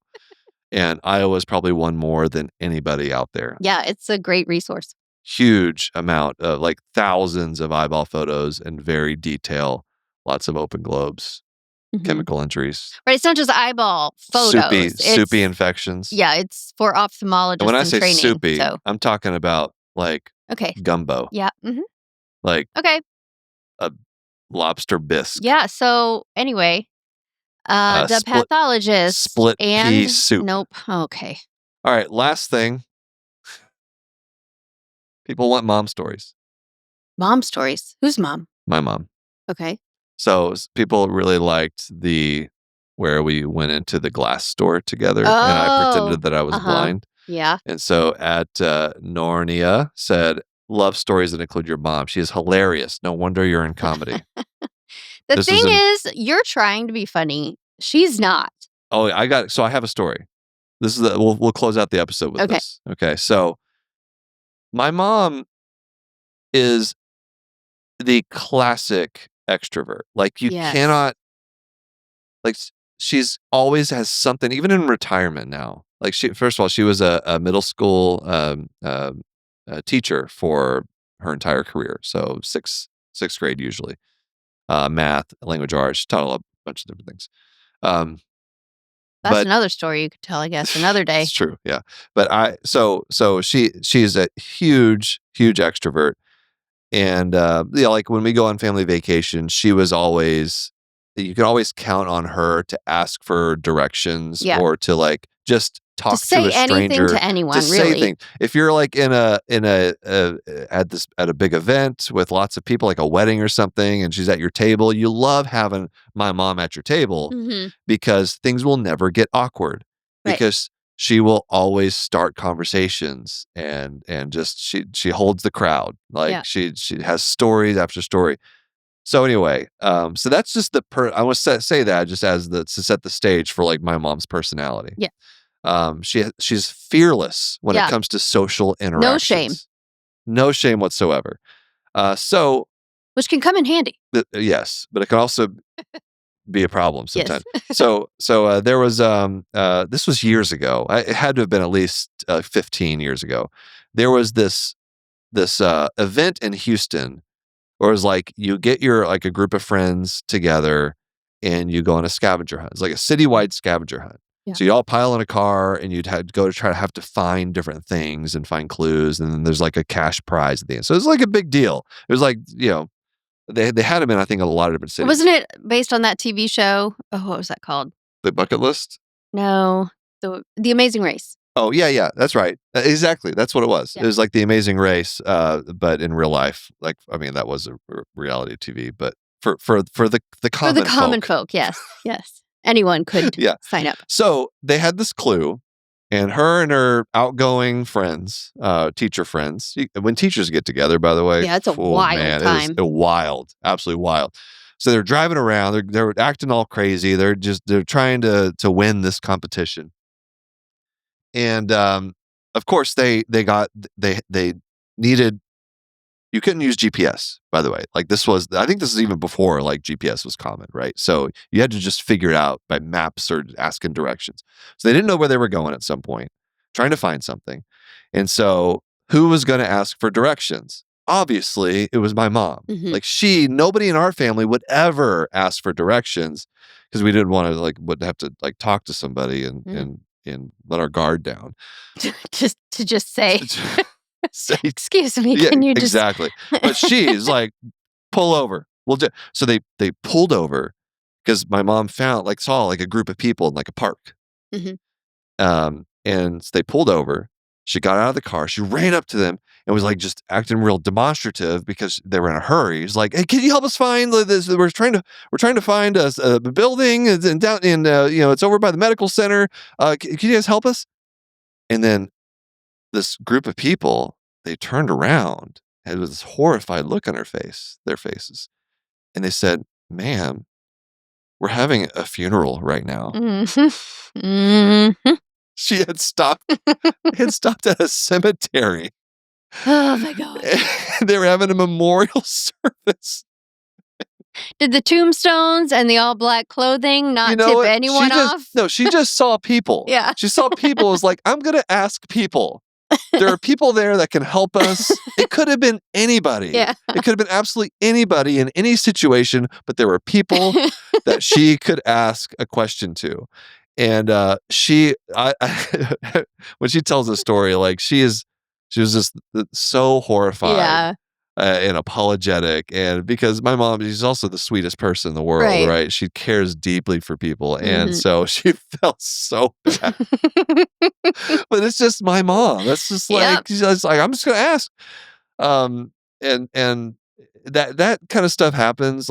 Speaker 1: And Iowa's probably won more than anybody out there.
Speaker 2: Yeah, it's a great resource.
Speaker 1: Huge amount of like thousands of eyeball photos and very detailed, lots of open globes, chemical entries.
Speaker 2: Right, it's not just eyeball photos.
Speaker 1: Soupy infections.
Speaker 2: Yeah, it's for ophthalmologists. And
Speaker 1: when I say
Speaker 2: training,
Speaker 1: soupy, I'm talking about like gumbo.
Speaker 2: Yeah.
Speaker 1: Like a lobster bisque.
Speaker 2: Yeah. So anyway, the pathologist
Speaker 1: split pea soup.
Speaker 2: Nope. Okay.
Speaker 1: All right. Last thing. People want mom stories.
Speaker 2: Mom stories? Whose mom?
Speaker 1: My mom.
Speaker 2: Okay.
Speaker 1: So people really liked where we went into the glass store together and I pretended that I was blind.
Speaker 2: Yeah.
Speaker 1: And so at Nornia said, love stories that include your mom. She is hilarious. No wonder you're in comedy.
Speaker 2: The thing is, you're trying to be funny. She's not.
Speaker 1: Oh, I have a story. This is we'll close out the episode with this. Okay. So my mom is the classic extrovert. Like you cannot, like she's always has something, even in retirement now. Like first of all, she was a middle school teacher for her entire career. So sixth grade usually. Math, language arts, she taught a bunch of different things.
Speaker 2: That's another story you could tell, I guess, another day.
Speaker 1: It's true, yeah. But so she's a huge extrovert, and like when we go on family vacation, she was always. You can always count on her to ask for directions or to like just talk to a stranger.
Speaker 2: Anything to anyone,
Speaker 1: to
Speaker 2: really.
Speaker 1: Say things. If you're like at a big event with lots of people, like a wedding or something, and she's at your table, you love having my mom at your table because things will never get awkward because she will always start conversations and just she holds the crowd like she has stories after story. So anyway, so that's just I want to say that just as to set the stage for like my mom's personality.
Speaker 2: Yeah.
Speaker 1: She's fearless when it comes to social interactions. No shame whatsoever.
Speaker 2: Which can come in handy.
Speaker 1: Yes, but it can also be a problem sometimes. So there was this was years ago. It had to have been at least 15 years ago. There was this event in Houston. Or it was like you get like a group of friends together and you go on a scavenger hunt. It's like a citywide scavenger hunt. Yeah. So you all pile in a car and you'd go to have to find different things and find clues. And then there's like a cash prize at the end. So it's like a big deal. It was like, they had them in, I think, a lot of different cities.
Speaker 2: Wasn't it based on that TV show? Oh, what was that called?
Speaker 1: The Bucket List?
Speaker 2: No, the Amazing Race.
Speaker 1: Oh, yeah, that's right. Exactly. That's what it was. Yeah. It was like The Amazing Race, but in real life. Like, I mean, that was a reality TV, but for the common
Speaker 2: folk, yes. Anyone could sign up.
Speaker 1: So they had this clue, and her outgoing friends, teacher friends, when teachers get together, by the way.
Speaker 2: Yeah, it's a wild time.
Speaker 1: It is wild, absolutely wild. So they're driving around, they're acting all crazy. They're trying to win this competition. And of course, they needed. You couldn't use GPS, by the way. Like I think this is even before like GPS was common, right? So you had to just figure it out by maps or asking directions. So they didn't know where they were going at some point, trying to find something. And so who was going to ask for directions? obviously it was my mom. Like nobody in our family would ever ask for directions because we didn't want to would have to talk to somebody and let our guard down.
Speaker 2: just say,
Speaker 1: say
Speaker 2: excuse me, can you just...
Speaker 1: Exactly. But she's like, pull over. So they pulled over because my mom saw a group of people in a park. And so they pulled over. She got out of the car. She ran up to them and was just acting real demonstrative because they were in a hurry. She's like, "Hey, can you help us find this? We're trying to find a building and down in it's over by the medical center. Can you guys help us?" And then this group of people, they turned around and with this horrified look on their faces, and they said, "Ma'am, we're having a funeral right now." She had stopped at a cemetery.
Speaker 2: Oh my God.
Speaker 1: They were having a memorial service.
Speaker 2: Did the tombstones and the all black clothing not tip anyone off?
Speaker 1: No, she just saw people.
Speaker 2: Yeah.
Speaker 1: She saw people. Was like, I'm going to ask people. There are people there that can help us. It could have been anybody.
Speaker 2: Yeah.
Speaker 1: It could have been absolutely anybody in any situation, but there were people that she could ask a question to. And when she tells the story, she was just so horrified and apologetic. And because my mom, she's also the sweetest person in the world, right? She cares deeply for people. And so she felt so bad. But it's just my mom. That's just she's just like, I'm just going to ask. And that kind of stuff happens.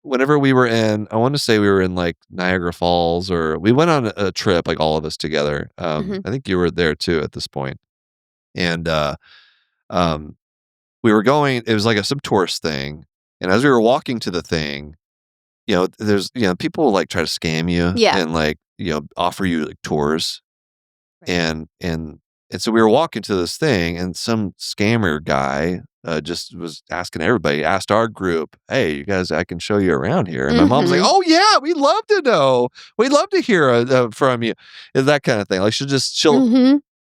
Speaker 1: Whenever we were I want to say we were in Niagara Falls, or we went on a trip, all of us together. I think you were there too at this point. And we were going, it was some tourist thing. And as we were walking to the thing, there's, people try to scam you and offer you tours. Right. And so we were walking to this thing, and some scammer guy just was asking everybody, asked our group, "Hey, you guys, I can show you around here." And my mom's like, "Oh yeah, we'd love to know. We'd love to hear from you." And that kind of thing.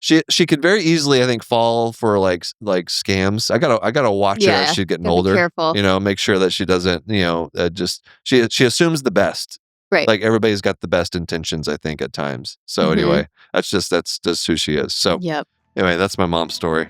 Speaker 1: She could very easily, I think, fall for scams. I gotta watch her as she's getting older.
Speaker 2: Be careful.
Speaker 1: Make sure that she doesn't, she assumes the best.
Speaker 2: Right.
Speaker 1: Everybody's got the best intentions, I think, at times. So anyway, that's just who she is. So anyway, that's my mom's story.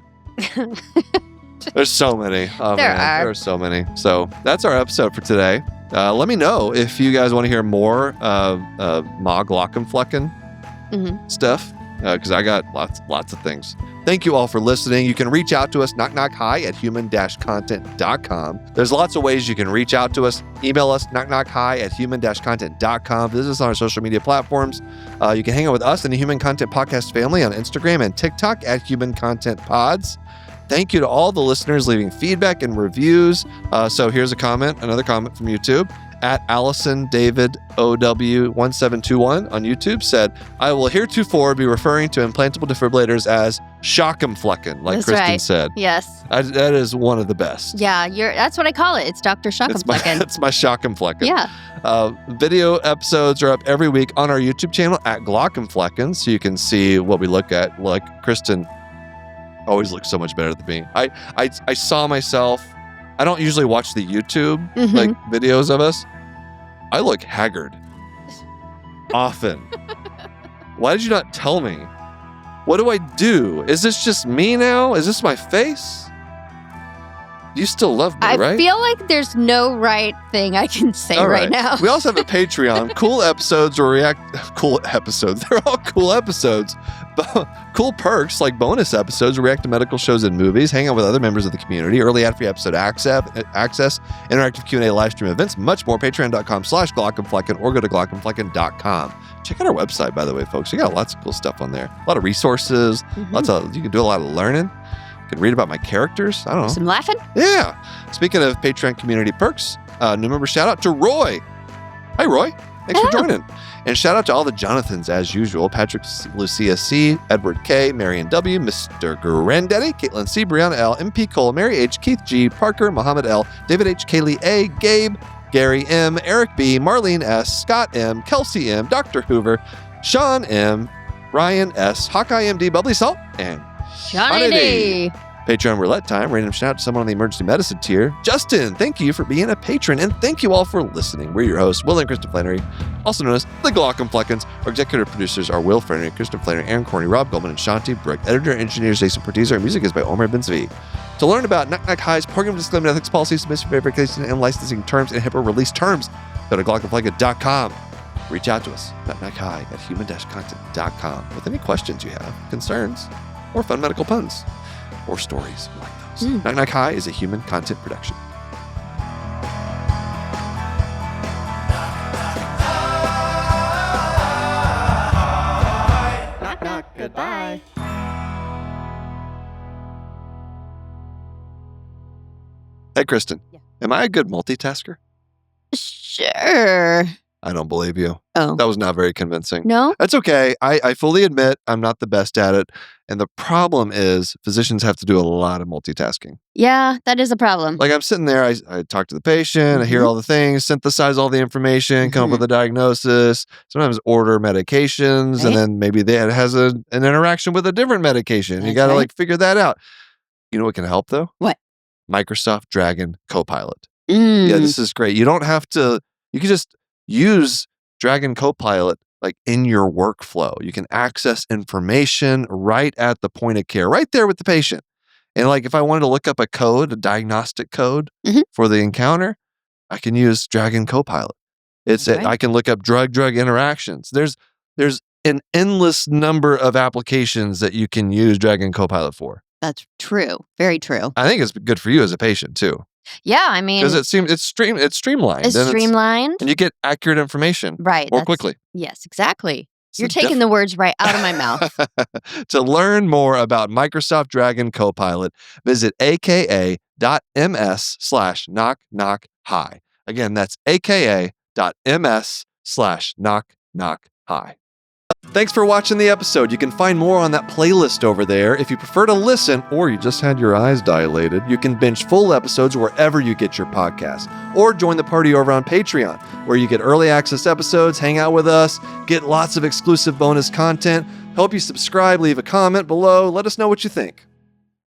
Speaker 1: There's so many. Oh, there are so many. So that's our episode for today. Let me know if you guys want to hear more Ma Glaucomflecken stuff, because I got lots of things. Thank you all for listening. You can reach out to us, knockknockhi@human-content.com. There's lots of ways you can reach out to us. Email us, knockknockhi@human-content.com. Visit us on our social media platforms. You can hang out with us and the Human Content Podcast family on Instagram and TikTok @HumanContentPods. Thank you to all the listeners leaving feedback and reviews. So here's another comment from YouTube. @AllisonDavidOW1721 on YouTube said, "I will heretofore be referring to implantable defibrillators as Schockenflecken," like
Speaker 2: That's
Speaker 1: Kristin
Speaker 2: right.
Speaker 1: said.
Speaker 2: Yes.
Speaker 1: That is one of the best.
Speaker 2: Yeah, that's what I call it. It's Dr. Schockenflecken.
Speaker 1: That's my Schockenflecken.
Speaker 2: Yeah.
Speaker 1: Video episodes are up every week on our YouTube channel @Glaucomflecken, so you can see what we look at. Kristin always looks so much better than me. I saw myself. I don't usually watch the YouTube videos of us. I look haggard often. Why did you not tell me? What do I do? Is this just me now? Is this my face? You still love me, right?
Speaker 2: I feel like there's no right thing I can say right now.
Speaker 1: We also have a Patreon. Cool episodes or cool episodes. They're all cool episodes. Cool perks like bonus episodes, react to medical shows and movies, hang out with other members of the community, early ad-free episode access, interactive Q&A live stream events, much more. Patreon.com/Glaucomflecken or go to Glaucomflecken.com. Check out our website, by the way, folks. We got lots of cool stuff on there. A lot of resources. You can do a lot of learning. You can read about my characters. I don't know.
Speaker 2: Some laughing?
Speaker 1: Yeah. Speaking of Patreon community perks, new member shout out to Roy. Hi, Roy. Thanks for joining. And shout out to all the Jonathans as usual. Patrick, Lucia C, Edward K, Marion W, Mr. Grandetti, Caitlin C, Brianna L, MP Cole, Mary H, Keith G, Parker, Muhammad L, David H, Kaylee A, Gabe, Gary M, Eric B, Marlene S, Scott M, Kelsey M, Dr. Hoover, Sean M, Ryan S, Hawkeye MD, Bubbly Salt, and
Speaker 2: Johnny D.
Speaker 1: Patreon roulette time, random shout out to someone on the emergency medicine tier. Justin, thank you for being a patron, and thank you all for listening. We're your hosts, Will and Kristin Flannery, also known as the Glauc and Fleckins. Our executive producers are Will Flannery, Kristin Flannery, Aaron Corney, Rob Goldman, and Shanti Brick. Editor and engineer Jason Portiz. Our music is by Omar Ben-Zvi. To learn about Knock Knock High's program disclaimer, ethics policies, submission verification, and licensing terms and HIPAA release terms, go to glaucandfleckins.com. Reach out to us, knockknockhigh@human-content.com, with any questions you have, concerns, or fun medical puns, or stories like those. Knock Knock High is a human content production.
Speaker 2: Knock, knock, goodbye.
Speaker 1: Hey, Kristin.
Speaker 2: Yeah.
Speaker 1: Am I a good multitasker?
Speaker 2: Sure.
Speaker 1: I don't believe you.
Speaker 2: Oh.
Speaker 1: That was not very convincing.
Speaker 2: No?
Speaker 1: That's okay. I fully admit I'm not the best at it. And the problem is physicians have to do a lot of multitasking.
Speaker 2: Yeah, that is a problem.
Speaker 1: Like I'm sitting there, I talk to the patient, I hear all the things, synthesize all the information, come up with a diagnosis, sometimes order medications,
Speaker 2: Right.
Speaker 1: and then maybe that has an interaction with a different medication. You
Speaker 2: That's
Speaker 1: got to
Speaker 2: right.
Speaker 1: like figure that out. You know what can help though?
Speaker 2: What?
Speaker 1: Microsoft Dragon Copilot.
Speaker 2: Mm.
Speaker 1: Yeah, this is great. You don't have to, you can just use Dragon Copilot like in your workflow. You can access information right at the point of care, right there with the patient. And like if I wanted to look up a code, a diagnostic code for the encounter, I can use Dragon Copilot.
Speaker 2: Right.
Speaker 1: I can look up drug interactions. There's an endless number of applications that you can use Dragon Copilot for.
Speaker 2: That's true. Very true.
Speaker 1: I think it's good for you as a patient too.
Speaker 2: Yeah, I mean,
Speaker 1: Because it's streamlined.
Speaker 2: it's
Speaker 1: and
Speaker 2: streamlined.
Speaker 1: and you get accurate information
Speaker 2: Right.
Speaker 1: more quickly.
Speaker 2: Yes, exactly.
Speaker 1: It's
Speaker 2: You're
Speaker 1: the
Speaker 2: taking the words right out of my mouth.
Speaker 1: To learn more about Microsoft Dragon Copilot, visit aka.ms/knockknockhigh. Again, that's aka.ms/knockknockhigh. Thanks for watching the episode. You can find more on that playlist over there. If you prefer to listen or you just had your eyes dilated, you can binge full episodes wherever you get your podcasts, or join the party over on Patreon, where you get early access episodes, hang out with us, get lots of exclusive bonus content. Help you subscribe, leave a comment below. Let us know what you think.